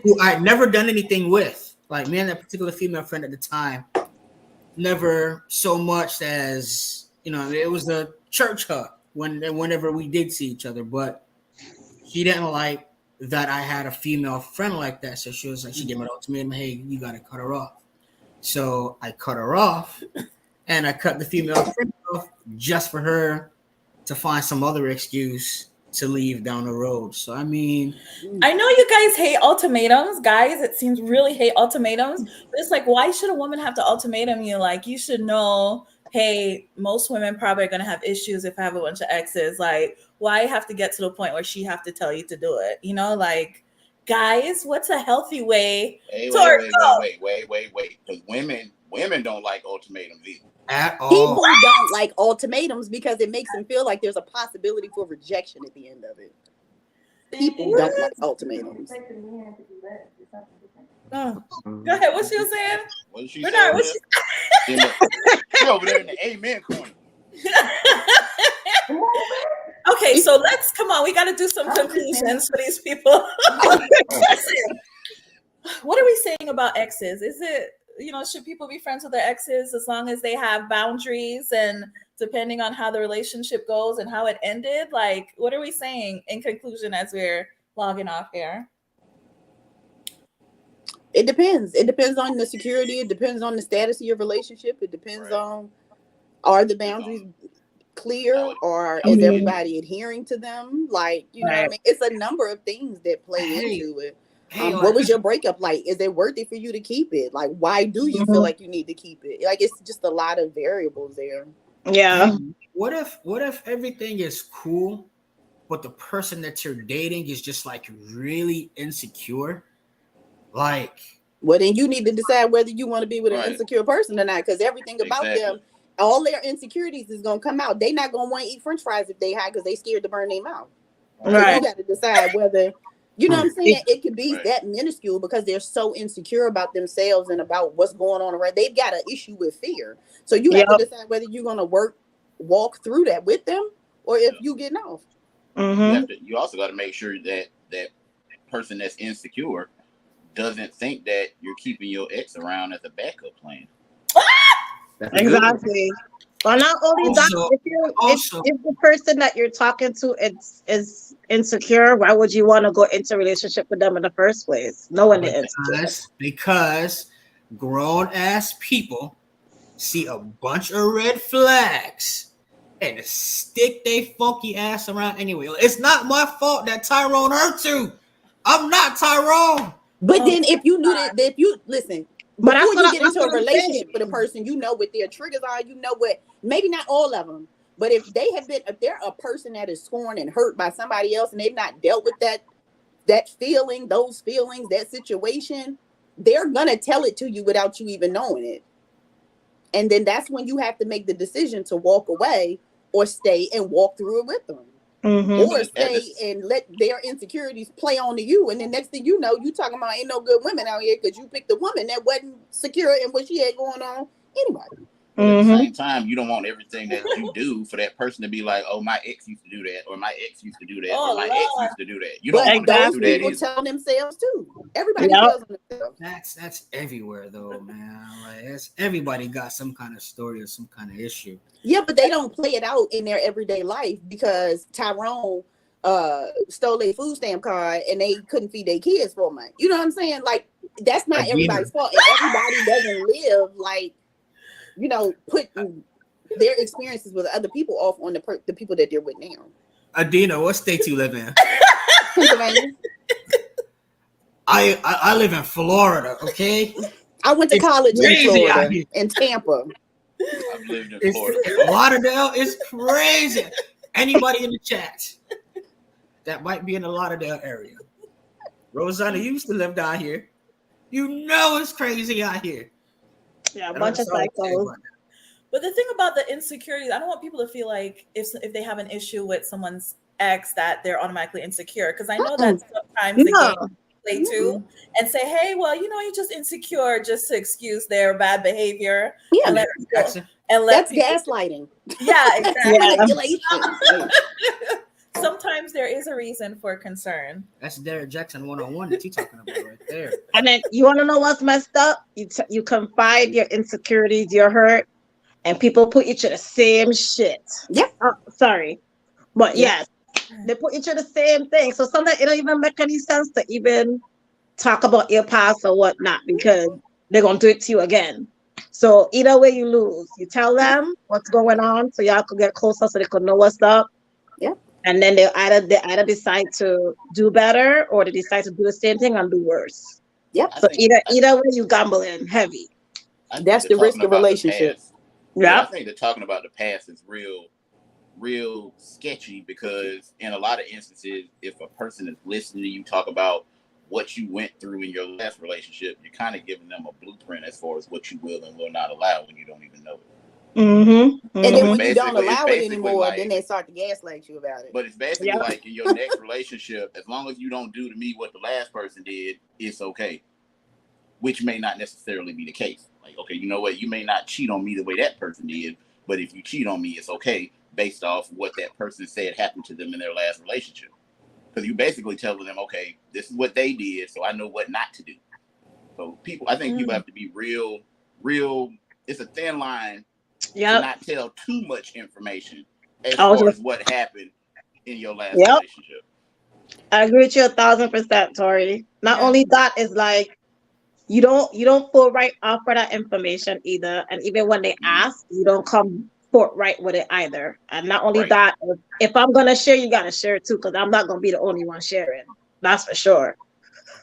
who I'd never done anything with. Like me and that particular female friend at the time, never so much as, you know, it was a church hug whenever we did see each other, but she didn't like that I had a female friend like that. So she was like, she gave me an ultimatum, hey, you gotta cut her off. So I cut her off, and I cut the female friend off just for her to find some other excuse to leave down the road. So I mean, I know you guys hate ultimatums, guys. It seems really hate ultimatums. But it's like, why should a woman have to ultimatum you? Like, you should know, hey, most women probably are gonna have issues if I have a bunch of exes. Like, why have to get to the point where she have to tell you to do it? You know, like, guys, what's a healthy way to Wait. Because women don't like ultimatums either. at all. People don't like ultimatums because it makes them feel like there's a possibility for rejection at the end of it. People don't like ultimatums. Oh, go ahead. What she was saying? What did she Bernard, say? what She over there in the amen corner. Okay, so let's come on. We got to do some conclusions for these people. Listen, what are we saying about exes? Is it, you know, should people be friends with their exes as long as they have boundaries and depending on how the relationship goes and how it ended? Like, what are we saying in conclusion as we're logging off here? It depends. It depends on the security. It depends on the status of your relationship. It depends on, are the boundaries clear, or is everybody adhering to them? Like, you know, I mean, it's a number of things that play into it. What was your breakup like? Is it worth it for you to keep it? Like, why do you feel like you need to keep it? Like, it's just a lot of variables there. Yeah. What if everything is cool, but the person that you're dating is just like really insecure? Like, well, then you need to decide whether you want to be with an insecure person or not, because everything about them, all their insecurities is gonna come out. They not gonna want to eat French fries if they high because they scared to burn their mouth. So you got to decide whether, you know what I'm saying? It could be that minuscule because they're so insecure about themselves and about what's going on around. They've got an issue with fear. So you have to decide whether you're gonna walk through that with them or if you getting off. You also got to make sure that that person that's insecure doesn't think that you're keeping your ex around as a backup plan. Exactly. Well, not only that, if the person that you're talking to is insecure, why would you want to go into a relationship with them in the first place? No one is. Because grown ass people see a bunch of red flags and stick they funky ass around anyway. It's not my fault that Tyrone hurt you. I'm not Tyrone. But then if you knew that, if you listen, before you get into a relationship with a person, you know what their triggers are. You know what, maybe not all of them, but if they're a person that is scorned and hurt by somebody else and they've not dealt with that feeling, those feelings, that situation, they're gonna tell it to you without you even knowing it. And then that's when you have to make the decision to walk away or stay and walk through it with them. Or stay and let their insecurities play on to you, and then next thing you know, you talking about ain't no good women out here because you picked a woman that wasn't secure in what she had going on anyway. But at the same time, you don't want everything that you do for that person to be like, oh, my ex used to do that, or my ex used to do that, or my ex used to do that. You don't want to do that people tell themselves too. Everybody tells themselves. That's everywhere though, man. Like everybody got some kind of story or some kind of issue. Yeah, but they don't play it out in their everyday life because Tyrone stole their food stamp card and they couldn't feed their kids for a month. You know what I'm saying? Like, that's not everybody's fault. And everybody doesn't live like, you know, putting their experiences with other people off on the people that they're with now. Adina, what state you live in? Pennsylvania. I live in Florida, okay? I went to college in Florida, in Tampa. I've lived in Florida. Lauderdale is crazy. Anybody in the chat that might be in the Lauderdale area? Rosanna, you used to live down here. You know it's crazy out here. Yeah, a bunch of cycles. But the thing about the insecurities, I don't want people to feel like if they have an issue with someone's ex that they're automatically insecure. Because I know that sometimes they play too and say, hey, well, you know, you're just insecure just to excuse their bad behavior. Yeah, that's gaslighting. Yeah, exactly. sometimes there is a reason for concern. That's Derek Jackson 101 that you talking about right there. And then you want to know what's messed up? You confide your insecurities, your hurt, and people put you to the same shit. Yeah. Sorry. But Yeah. yes, they put you to the same thing. So sometimes it don't even make any sense to even talk about your past or whatnot because they're going to do it to you again. So either way you lose. You tell them what's going on so y'all could get closer so they could know what's up. Yeah. And then they either decide to do better or they decide to do the same thing and do worse. Yep. So either way you gambling heavy. I think That's that the risk talking of about the relationships. past- Yeah, I Yeah. think that talking about the past is real sketchy because in a lot of instances, if a person is listening to you talk about what you went through in your last relationship, you're kind of giving them a blueprint as far as what you will and will not allow when you don't even know it. Mm-hmm. And then Mhm. when you don't Basically- allow it basically anymore, like- then they start to gaslight you about it. But it's basically Yeah. like in your next relationship, as long as you don't do to me what the last person did, it's okay. Which may not necessarily be the case. Like, okay, you know what? You may not cheat on me the way that person did, but if you cheat on me, it's okay based off what that person said happened to them in their last relationship. Because you basically telling them, okay, this is what they did, so I know what not to do. So I think people have to be real. It's a thin line to Yep. not tell too much information as I was far just- as what happened in your last Yep. relationship. I agree with you 1,000%, Tori. Not Yeah. only that is like you don't forthright offer that information either, and even when they ask, you don't come forthright with it either. And not only Right. that, if I'm gonna share, you gotta share it too, because I'm not gonna be the only one sharing. That's for sure.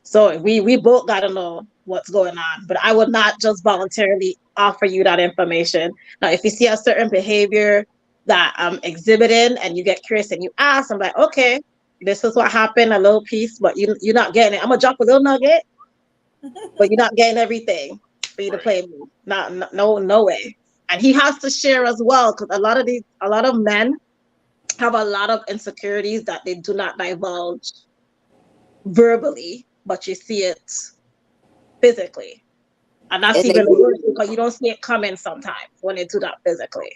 So we both gotta know what's going on. But I would not just voluntarily offer you that information. Now, if you see a certain behavior that I'm exhibiting and you get curious and you ask, I'm like, okay, this is what happened, a little piece, but you're not getting it. I'm gonna drop a little nugget, but you're not getting everything for you to Right. play with. No way. And he has to share as well, because a lot of men have a lot of insecurities that they do not divulge verbally, but you see it physically. And that's And they- even worse because you don't see it coming sometimes when they do that physically.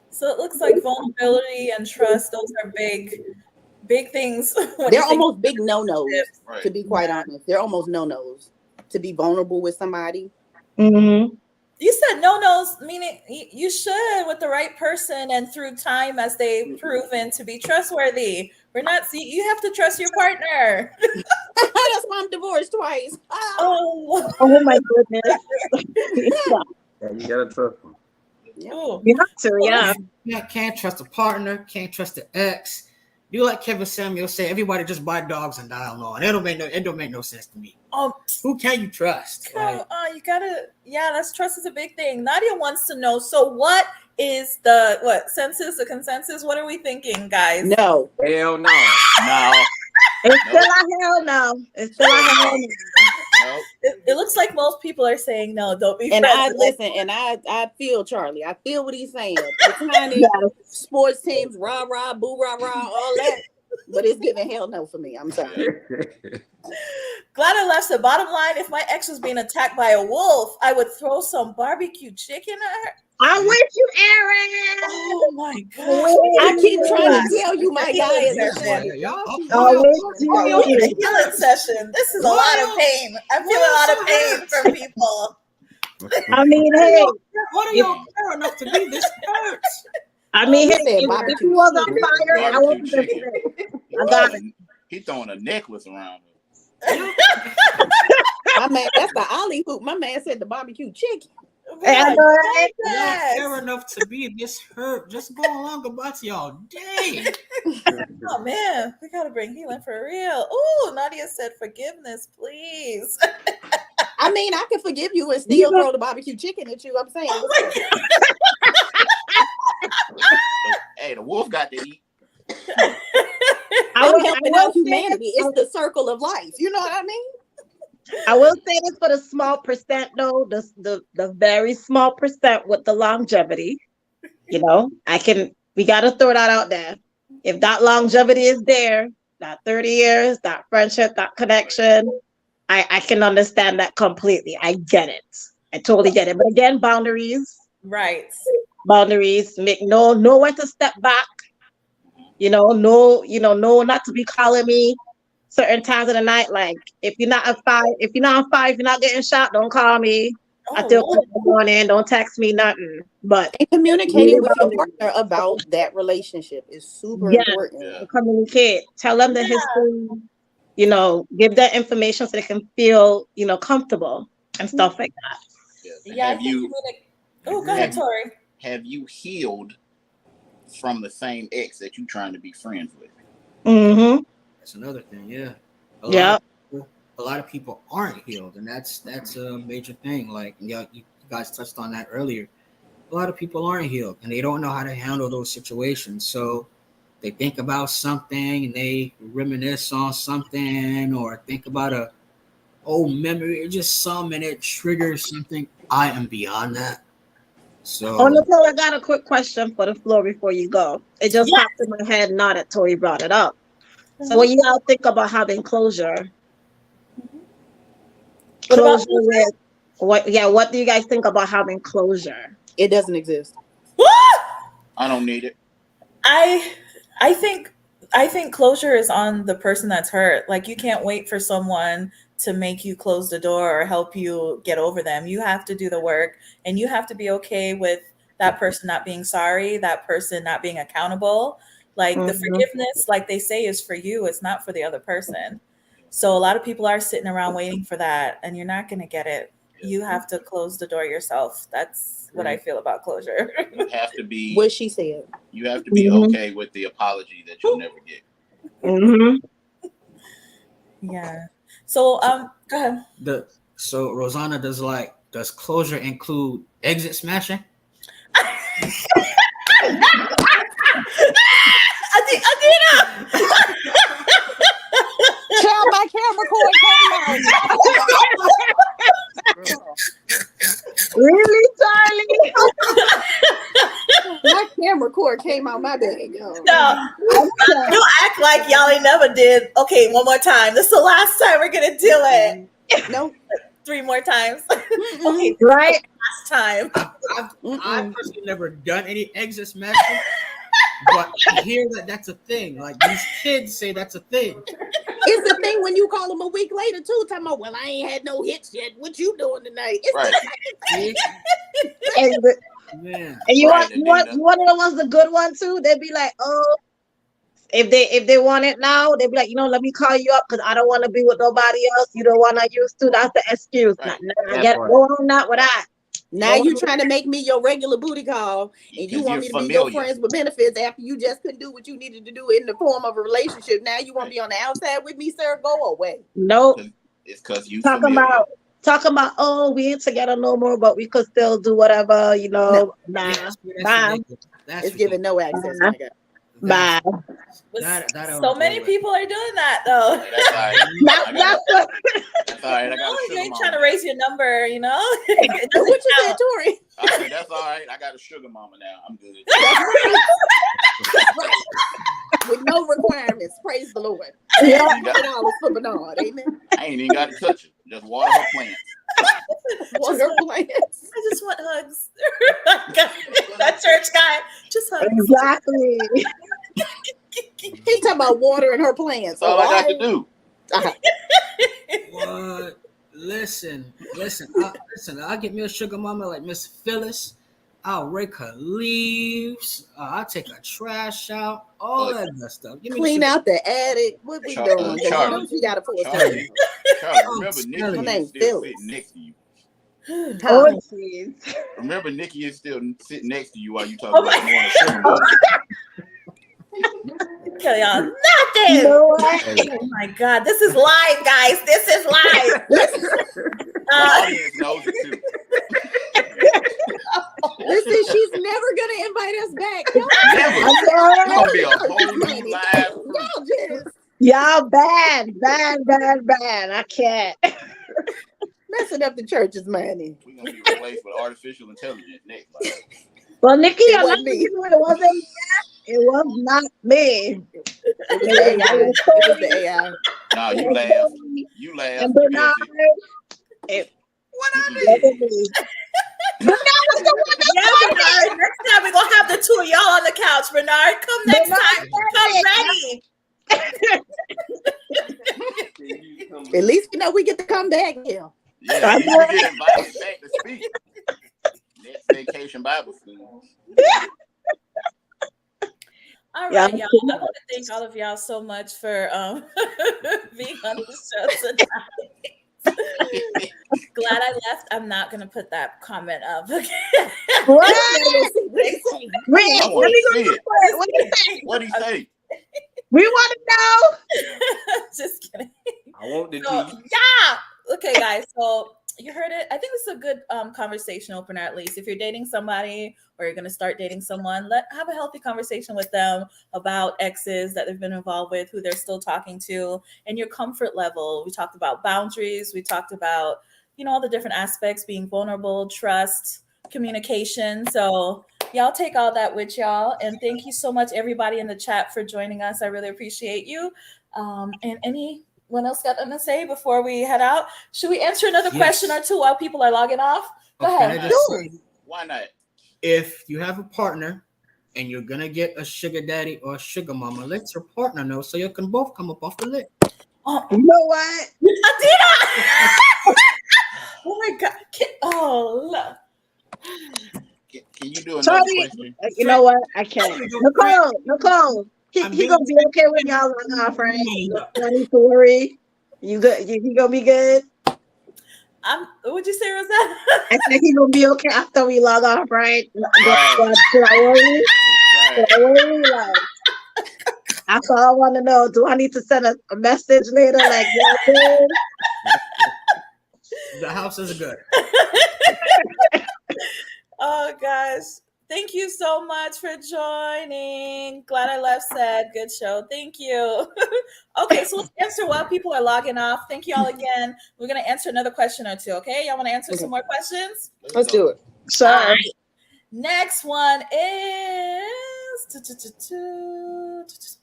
So it looks like vulnerability and trust; those are big things. when you They're think almost big no-nos, Right. to be quite honest. They're almost no-nos to be vulnerable with somebody. Mm-hmm. You said no-nos, meaning you should with the right person and through time as they've proven to be trustworthy. We're not you have to trust your partner. That's why I'm divorced twice. Oh, Oh my goodness. Yeah, you gotta trust them. Ooh. You have to, yeah. Yeah, can't trust a partner, can't trust the ex. You like Kevin Samuel say, everybody just buy dogs and die alone. It don't make no sense to me. Who can you trust? Like, You gotta, that's trust is a big thing. Nadia wants to know. So, what is the the consensus? What are we thinking, guys? No. Hell no. No, It's Nope. still a hell no. It's still a hell no. no. It looks like most people are saying no. Don't be And I friends. listen, and I feel Charlie. I feel what he's saying. The tiny Yes. sports teams, rah rah, boo rah rah, all that. But it's giving hell no for me. I'm sorry. Glad I left. The bottom line: if my ex was being attacked by a wolf, I would throw some barbecue chicken at her. I'm with you, Aaron. Oh my god! I keep trying to tell you, my guy is Yeah, a yeah, y'all- Oh, We need a healing session. This is a lot of pain. I feel a lot of pain from people. I mean, hey, What are y'all care enough to be this hurts? I mean, He hey, said if barbecue he was on chicken. fire, I won't Barbecue be chicken. I got it. He throwing a necklace around. My man, that's the ollie hoop. My man said the barbecue chicken. Hey, I know, right? Y'all Yes. care enough to be this hurt. Just go along about y'all day. Oh man, we gotta bring healing for real. Ooh, Nadia said forgiveness, please. I mean, I can forgive you and still throw the barbecue chicken at you. I'm saying. Hey, the wolf got to eat. I'm helping out say humanity. this- It's the circle of life. You know what I mean? I will say this for the small percent though, the very small percent with the longevity. You know, we gotta throw that out there. If that longevity is there, that 30 years, that friendship, that connection, I can understand that completely. I get it. I totally get it. But again, boundaries, Right. make know when to step back. know not to be calling me certain times of the night. Like if you're not on 5, if you're not getting shot, don't call me. Oh, I still Lord. in the morning, don't text me nothing. But And communicating with your partner about that relationship is super Yeah. important. Yeah. communicate. Tell them the history, give that information so they can feel, comfortable and stuff like that. Yeah. Yeah, I Have think you Oh, go ahead, have you- Tori. have you healed from the same ex that you trying to be friends with? Mm-hmm. That's another thing. Yeah. Yeah. A lot of people aren't healed, and that's a major thing. Like you guys touched on that earlier. A lot of people aren't healed, and they don't know how to handle those situations. So they think about something and they reminisce on something, or think about a old memory, or just some, and it triggers something. I am beyond that. So Oh, Nicole, I got a quick question for the floor before you go. It just Yeah. popped in my head now that Tori brought it up. So when you all think about having closure, What about what do you guys think about having closure? It doesn't exist. I don't need it. I think closure is on the person that's hurt. Like you can't wait for someone to make you close the door or help you get over them. You have to do the work, and you have to be okay with that person not being sorry, that person not being accountable. Like the Mhm. forgiveness, like they say, is for you. It's not for the other person. So a lot of people are sitting around waiting for that, and you're not going to get it. You have to close the door yourself. That's what I feel about closure. You have to be. What she said. You have to be Mhm. okay with the apology that you'll never get. Mm-hmm. Yeah. So go ahead. so Rosanna, does closure include exit smashing? Adina! Child, my camera cord came out. Really, Charlie? My camera cord came out my bag, y'all. No, you act like y'all ain't never did. Okay, one more time. This is the last time we're gonna do it. Nope. 3 more times. Mm-mm. Okay, Right? last time. I've personally never done any exit smashing, but I hear that's a thing. Like these kids say that's a thing. It's the thing when you call them a week later too, talking about, well, I ain't had no hits yet. What you doing tonight? It's Right. See? And, Man. and you Right, want Adina. to know what's the good one too? They'd be like, oh, if they want it now, they'd be like, let me call you up because I don't want to be with nobody else. You don't want to use to. That's the excuse. Right. I get go on that with that. Now you trying to make me your regular booty call, and you Because want me you're to be your familiar. friends with benefits after you just couldn't do what you needed to do in the form of a relationship. Now you want to be on the outside with me, sir? Go away. Nope. It's because you Talking familiar. about, oh, we ain't together no more, but we could still do whatever, No. Nah. That's Bye. ridiculous. That's It's giving no access, my God. Bye. So many people are doing that though. Hey, that's all right. That's I got what That's all right. I got a You sugar ain't mama. trying to raise your number, It What doesn't you said, count. Tori? I said, that's all right. I got a sugar mama now. I'm good. With no requirements. Praise the Lord. Yeah. $50 for Bernard. Amen. I ain't even got to touch it. Just water her plants. What's her plans? I just want hugs. That church guy, just hugs. Exactly. He talking about watering her plants. That's all I got to do. What? Listen. I'll get me a sugar mama like Miss Phyllis. I'll rake her leaves. I'll take her trash out. All that good stuff. Give me Clean the out the attic. What we Charlie, doing? 'Cause Charlie. you know she got a full Charlie, Charlie, remember Her Nikki name's is still Phyllis. sitting next to you. Oh, jeez. Remember Nikki is still sitting next to you while you talk about you want a sugar mama. Tell y'all nothing. You know what? Oh my God, this is live, guys. This is live. The audience knows it too. Listen, she's never gonna invite us back. Never. It's gonna be a whole new live crew. Y'all just Y'all bad. I can't. messing up the church's money. We're gonna be replaced with artificial intelligence next. Like, Well, Nikki, It I'm not wasn't me. you. It wasn't me. It was not me. It was the AI. It was the AI. nah, you laugh. You laugh. And You Bernard. guilty. what I Mm-mm. Look mean. at me. Bernard was the one that Yeah, started Bernard. Next time we're gonna have the two of y'all on the couch. Bernard, come next Bernard time. Come ready. At least you know we get to come back here. Yeah, at least we get invited back to speak. Next vacation Bible school. All Yeah, right, y'all. I want to thank all of y'all so much for being on the show tonight. Glad I left. I'm not gonna put that comment up again. What? They say, Wait, I let want me to go. see it. What do you say? What'd he say? We want to know. Just kidding. I want the So, tea. yeah. Okay, guys. So you heard it. I think this is a good conversation opener. At least if you're dating somebody or you're gonna start dating someone, have a healthy conversation with them about exes that they've been involved with, who they're still talking to, and your comfort level. We talked about boundaries. We talked about all the different aspects, being vulnerable, trust, communication. So y'all take all that with y'all, and thank you so much, everybody in the chat, for joining us. I really appreciate you. And anyone else got something to say before we head out? Should we answer another question or two while people are logging off? Go Okay, ahead. I just say, Why not? if you have a partner and you're gonna get a sugar daddy or a sugar mama, let your partner know so you can both come up off the list. Oh, You know what? Adina! Oh my God. Look. Can you do another Charlie, question? you know what? I can't. Nicole, he gonna be okay when y'all log off, right? No need to worry. You good? He gonna be good. What'd you say, Rosetta? I think he gonna be okay after we log off, right? Right. Should I worry? Right. Should I worry? Like, that's all I want to know. Do I need to send a message later? Like, yeah, good? The house is good. Oh gosh. Thank you so much for joining. Glad I left said. Good show. Thank you. Okay, so let's answer while people are logging off. Thank you all again. We're gonna answer another question or two. Okay, y'all want to answer some more questions? let's do it. So, All right. Next one is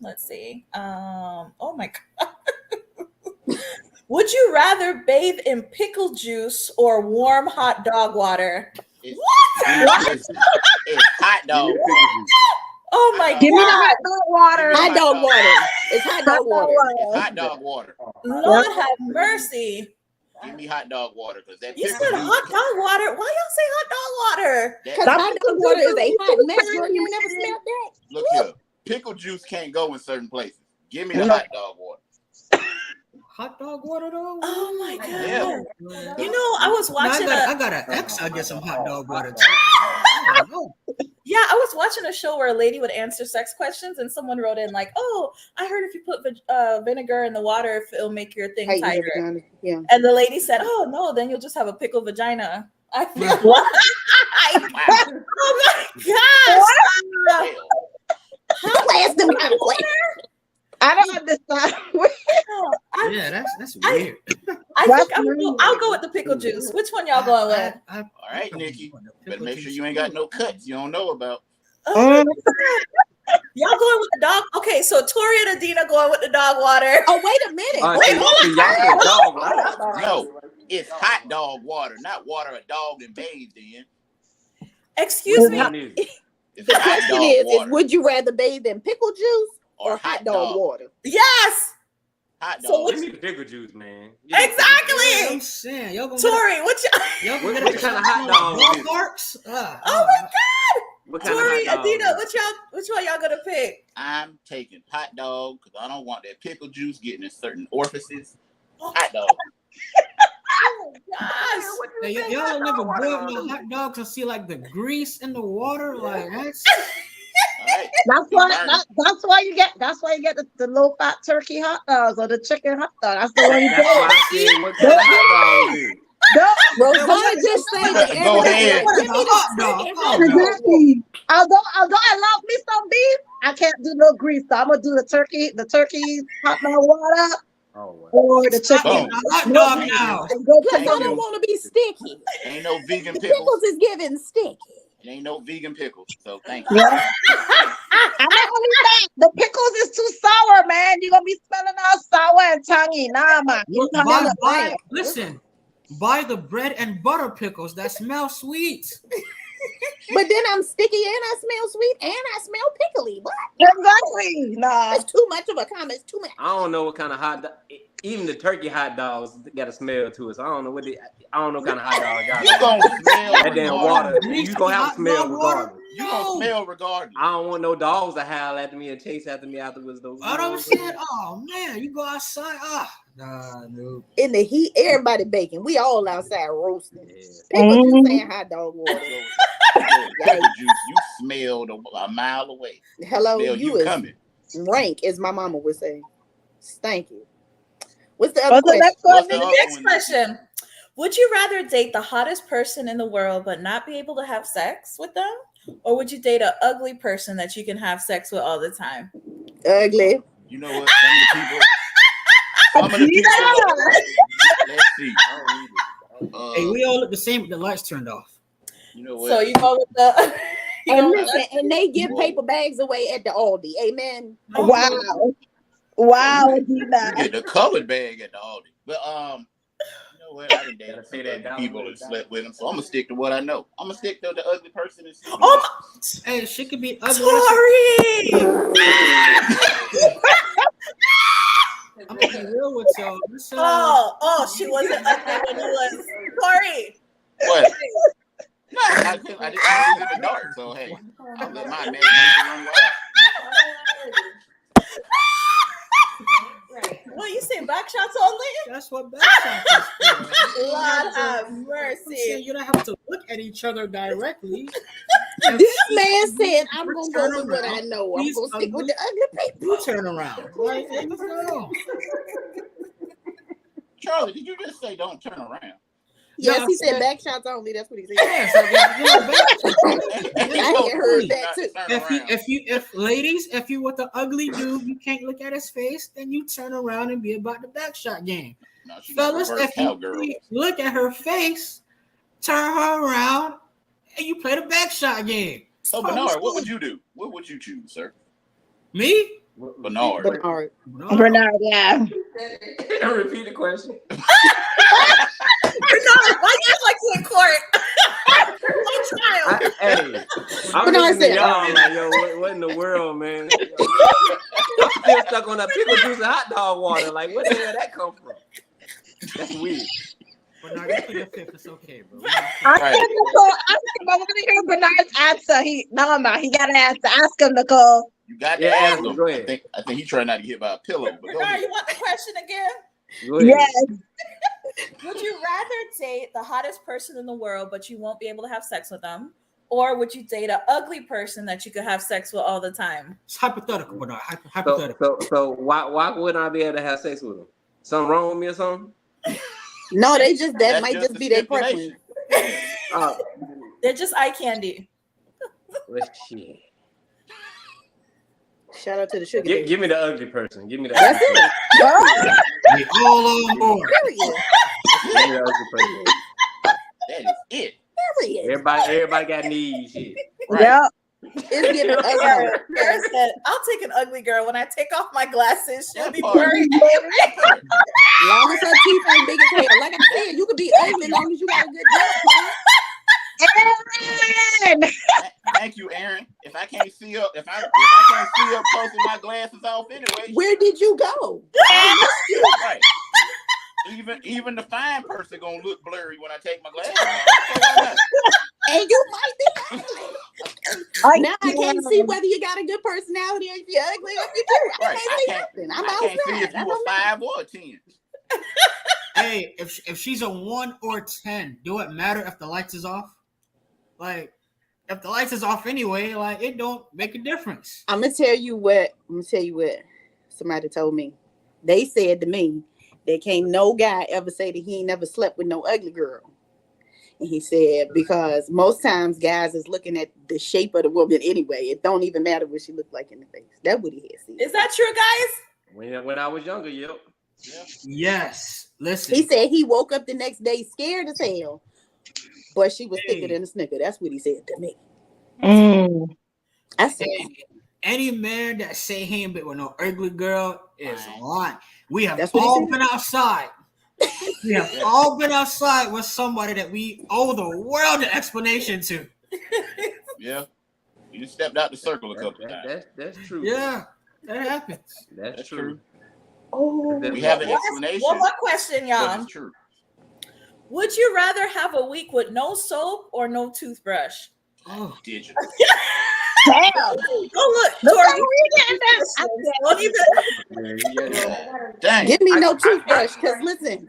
let's see. Oh my God. Would you rather bathe in pickle juice or warm hot dog water? It's hot dog. Oh my give me the God. hot dog water. Hot dog water. It's hot dog water. It's hot dog water. Lord have mercy. Give me hot dog water because that You pickle said juice- hot dog water. Why y'all say hot dog water? Because that- hot dog water is a hot mess. You never smelled that? Look here, pickle juice can't go in certain places. Give me the hot dog water. Hot dog water though? Oh my God. Yeah. You know, I was watching I got an ex. I get some hot dog water too. I was watching a show where a lady would answer sex questions, and someone wrote in like, "Oh, I heard if you put vinegar in the water, it'll make your thing Hey, tighter." yeah. And the lady said, "Oh no, then you'll just have a pickle vagina." I feel Wow. oh my gosh! How ask them kind of question? I don't understand. Yeah, that's weird. I That's think I'll go with the pickle juice. Which one y'all going with? All right, Nikki. Better make sure you ain't got no cuts you don't know about. Oh, y'all going with the dog? Okay, so Tori and Adina going with the dog water. Oh, wait a minute. No, it's hot dog water, not water a dog and bathed in. Excuse me. It's The hot question dog is water would you rather bathe in pickle juice or hot dog water? Yes. Hot So dog. Give me the pickle juice, man. Exactly. I'm saying y'all gonna Tori, what y'all What gonna kind of hot dog is it? Parks? Oh my God. What kind of Tori, hot dog Adina, is it? which one y'all gonna pick? I'm taking hot dog because I don't want that pickle juice getting in certain orifices. Oh Hot dog. gosh. Hey, y'all don't never boil no hot dogs and see like the grease in the water, like that's. All right. That's why you get the low fat turkey hot dogs or the chicken hot dog. That's the one you That's why I get. said what kind of hot dog is it? Rosanna just said that Go ahead. Give me the Hot dog. freaking Oh, hot no. dog. Exactly. Although I love me some beef, I can't do no grease. So I'm gonna do the turkey hot dog water Oh, wow. or the chicken. Oh. Hot dog now. And go Because to I you. don't want to be sticky. Ain't no vegan The pickles. pickles is giving sticky. It ain't no vegan pickles. So thank you. Yeah. And not only that, the pickles is too sour, man. You're gonna be smelling all sour and tangy. Nah, man. You Look, know buy- that. buy- listen, buy the bread and butter pickles that smell sweet. But then I'm sticky and I smell sweet and I smell pickly. What? Exactly. Nah. It's too much of a comment. It's too much. I don't know what kind of even the turkey hot dogs got a smell to it. So I don't know what I don't know what kind of hot dog got. You gonna smell That damn water. regardless. You gonna have a smell regardless. You gonna smell regardless. I don't want no dogs to howl after me and chase after me afterwards. Though. What I'm saying, oh man, you go outside, nah, no. In the heat, everybody baking. We all outside roasting. Yeah. People just saying hot dog water. Apple juice, you smelled a mile away. Hello, Smell you you is coming. rank, as my mama would say. Thank you. What's the other What's the question? next What's the one? other Next one? question. Would you rather date the hottest person in the world but not be able to have sex with them? Or would you date an ugly person that you can have sex with all the time? Ugly. You know what? Some of the people. Let's see. Hey, we all look the same with the lights turned off. You know what? So you go with the you And go with listen, and they give paper bags away at the Aldi. Amen. Wow. Wow, You Adina. get the colored bag at the Aldi. But you know what? I didn't date Gotta some say that ugly people and slept with them, so I'm gonna stick to what I know. I'm gonna stick to the ugly person and see. Oh Hey, she could be ugly. Tori! I'm gonna be real with y'all. This, Oh, she wasn't ugly when you was Tori. What? No, I was in the dark, so hey, I'll let my imagination run wild. What you say? Back shots only? that's what backshot is for. Lord have I'm saying mercy. you don't have to look at each other directly. This man said, I'm gonna Turn go with what I around. know. I'm He's gonna stick with ugly. the ugly people. You turn around. Like, there you go. Charlie, did you just say don't turn around? Yes, No, he I said said- back shots only. That's what he said. Yes, I mean, I ain't heard that too. if ladies, if you with the ugly dude, you can't look at his face, then you turn around and be about the backshot game. No, she's Fellas, reverse if you cowgirl. look at her face, turn her around, and you play the backshot game. So Bernard, what would you do? What would you choose, sir? Me? Bernard. Bernard. Bernard, yeah. Repeat the question. Bernard, why you act like you in court? Child. Hey, I'm Bernard listening to said, y'all like, yo, what in the world, man? I'm still stuck on that pickle juice and hot dog water. Like, where the hell that come from? That's weird. Bernard, you plead the fifth. It's okay, bro. Right. Nicole, ask him. I want to hear Bernard's answer. He got an answer. Ask him, Nicole. You got to Yeah, ask go him. ahead. I think he's trying not to get hit by a pillow. But go Bernard, ahead. you want the question again? Go ahead. Yes. Would you rather date the hottest person in the world, but you won't be able to have sex with them? Or would you date an ugly person that you could have sex with all the time? It's hypothetical, Bernard. Hypothetical. So why wouldn't I be able to have sex with him? Something wrong with me or something? No, that That's might just a be their preference. stipulation. They're just eye candy. Well, shit. Shout out to the sugar. Give, daddy. give me the ugly person. Give me the That's ugly it. person. We all on board. Period. Give me the ugly person. That is it. Period. Everybody got needs. Shit. Right. Yep. It's getting ugly. Karen said, I'll take an ugly girl. When I take off my glasses, she'll be That part. very Long as her teeth ain't big as hell. Like I said, you could be ugly as long as you got a good Aaron! Thank you, Aaron. If I can't see up, if I can't see up close with my glasses off anyway. Where did you go? Right. Even the fine person gonna look blurry when I take my glasses off. So why not? And you might be ugly. Now I can't see whether you got a good personality or if you're ugly or if you do. I Right. can't see nothing. I'm I can't see outside. if I you don't a know. 5 or a 10. Hey, if she's a 1 or 10, do it matter if the lights is off? Like, if the lights is off anyway, like it don't make a difference. I'm gonna tell you what somebody told me. They said to me, there can't no guy ever say that he ain't never slept with no ugly girl. And he said, because most times guys is looking at the shape of the woman anyway. It don't even matter what she looked like in the face. That's what he had said. Is that true, guys? When I was younger, yep. Yeah. Yes. Listen. He said he woke up the next day scared as hell, but she was thicker than a snicker. That's what he said to me. I said, Hey, any man that say he ain't been with no ugly girl is lying. We have That's what he all said. been outside. We have all been outside with somebody that we owe the world an explanation to. Yeah. You just stepped out the circle a couple times. That's true. Yeah, that happens. That's true. Oh, We have an explanation. One more question, But y'all. it's true. Would you rather have a week with no soap or no toothbrush? Oh, Digital. Damn. Oh, look, Look Tori, how we getting that. don't even. Dang. give me no toothbrush, cause listen,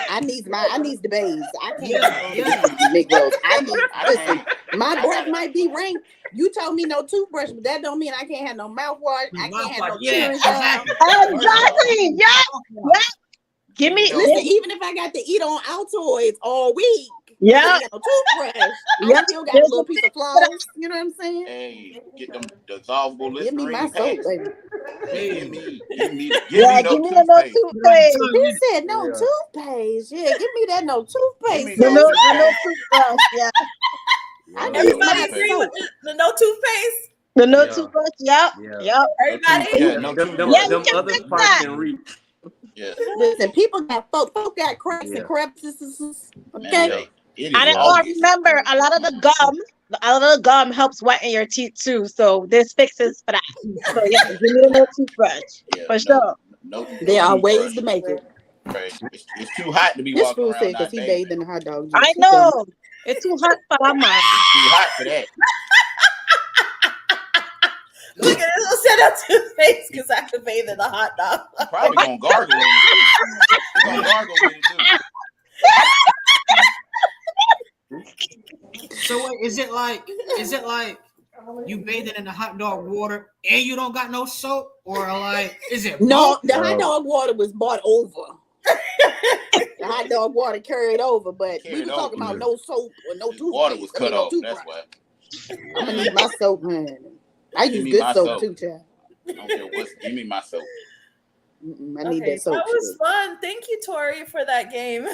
I need the bays. I can't yeah. Negroes. I My breath might be rank. You told me no toothbrush, but that don't mean I can't have no mouthwash. I can't have no Yeah, chewing gum. exactly. Exactly. Yeah. Give me. Listen, even if I got to eat on Altoids all week, Yeah. I ain't got no toothbrush. Yeah. I still got a little piece of floss. You know what I'm saying? Hey, get them dissolvable Give me my Listerine soap, pads. baby. Give me Yeah, no give me the no toothpaste. toothpaste. He said no Yeah. toothpaste. Yeah, give me that no Give me toothpaste. The no no toothpaste. toothbrush. Yeah. I need Everybody my agree soap. with the no toothpaste? The no Yeah. toothbrush. Yep. Yeah. Yep. Everybody? Yeah, no them toothbrush. Yeah, you can other fix parts that. can reach. Yeah. Listen, people got folk got cracks Yeah. and crevices. Man, Okay. yo, it is And then, obvious. remember, a lot of the gum helps wetting your teeth too. So there's fixes for that. So yeah, give me the no toothbrush Yeah, for sure. no There are ways toothbrush. to make it. Right. It's too hot to be This walking fool around said not because he bathing. bathed in the hot dog juice. I He said, know it's too hot for that man. It's too hot for that. Look at it. It'll set up toothpaste because I could bathe in the hot dog. Probably gonna gargle in it too. He's gonna gargle with it too. So wait, is it like you bathing in the hot dog water and you don't got no soap, or like is it No, both? the hot dog water was bought over. The hot dog water carried over, but we Carried were talking over. about no soap or no His toothpaste. water was cut no off. toothbrush. That's why. I'm gonna need my soap, man. I Give use me good my soap soap. too, child. I don't care what's. Give me my soap. I need that soap. That was shit. fun. Thank you, Tori, for that game.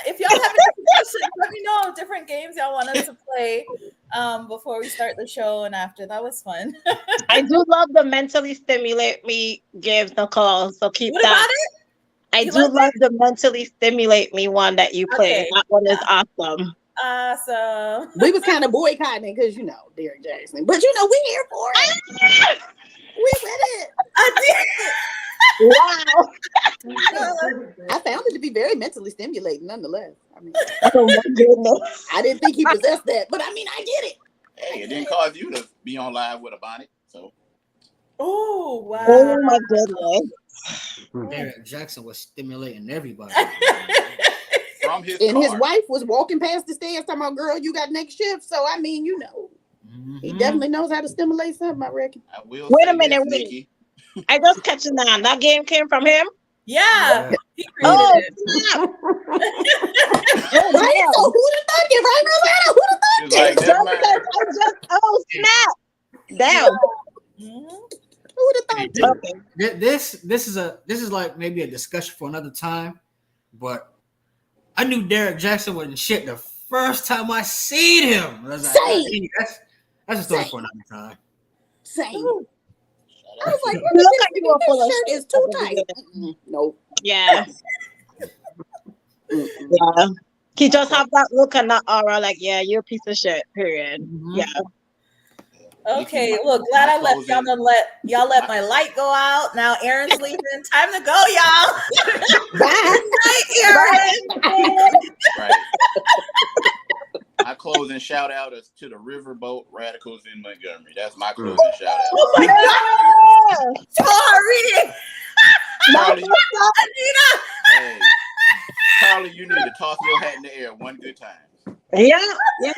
If y'all have any questions, let me know of different games y'all want us to play before we start the show and after. That was fun. I do love the mentally stimulate me gives Nicole. So keep What that. about it? I You do like love the mentally stimulate me one that you play. Okay. That one is awesome. Awesome. We was kind of boycotting it because Derek Jackson, but we here for it. We with it. I Wow. I found it to be very mentally stimulating, nonetheless. I mean, Oh my goodness. I didn't think he possessed that, but I mean, I get it. Hey, it didn't cause you to be on live with a bonnet. So Oh, wow. Oh my goodness. Derek Jackson was stimulating everybody. from his And car. his wife was walking past the stairs talking about, girl, you got next shift. So, I mean, he definitely knows how to stimulate something, I reckon. I will Wait a say minute, this, wait. Nikki. I just catching on. That game came from him. Yeah. He created Oh, it. snap. Right? So, who the thought it, right, Rosanna? Who the thought It's like, Just never because mind. I just snap. Down. Mhm. Who the thought Okay. This is like maybe a discussion for another time, but I knew Derek Jackson wasn't shit the first time I seen him. I was like, Same. that's a story Same. for another time. Same. I Shout was like, Look like you were full this of shirt is too tight. Nope. Yeah. Yeah. He just have that look and that aura, like, yeah, you're a piece of shit. Period. Yeah. Okay, well, glad I let y'all let my light go out. Now Aaron's leaving. Time to go, y'all. Bye. Night, Aaron. Right. My closing shout out is to the Riverboat Radicals in Montgomery. That's my closing shout out. Oh my God. Sorry. Charlie, Anita. hey, Charlie, you need to toss your hat in the air one good time. Yeah. Yeah.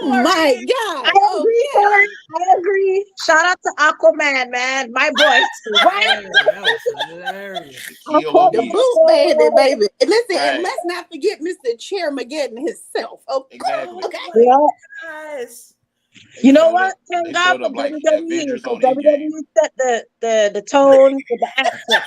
My God. I agree, Aaron. I agree. Shout out to Aquaman, man. My boy. Right? That was hilarious. Keel The O'Neal. boot bandit, baby. And listen, Right. and let's not forget Mr. Chairmageddon himself. Okay. Exactly. Okay. Yeah. Gosh. You know showed what? up- Thank they God showed for up like WWE. Avengers Because on Endgame. WWE set the tone with the accent.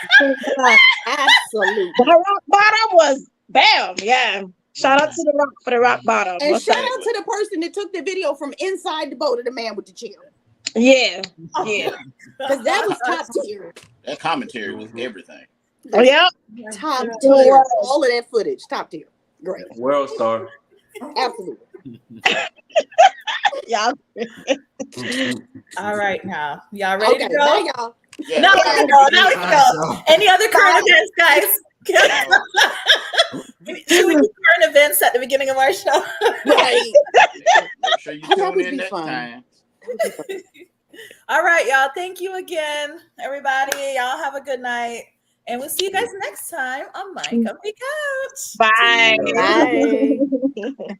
Absolutely. The rock bottom was bam. Yeah. Shout out to the rock for the rock bottom. And What's shout up? out to the person that took the video from inside the boat of the man with the chair. Yeah. Yeah. Because that was top tier. That commentary was everything. Yep. Top Yeah. tier. All of that footage, top tier. Great. World star. Absolutely. Yeah. All right, now y'all ready Okay, to go? bye, y'all. Yeah, Now we can go. Now we can go. Any other current events, guys? Should we do current events at the beginning of our show? Right. Make sure you That tune would in be next fun. time. All right, y'all. Thank you again, everybody. Y'all have a good night. And we'll see you guys next time on Mike on the Couch. Bye. Bye.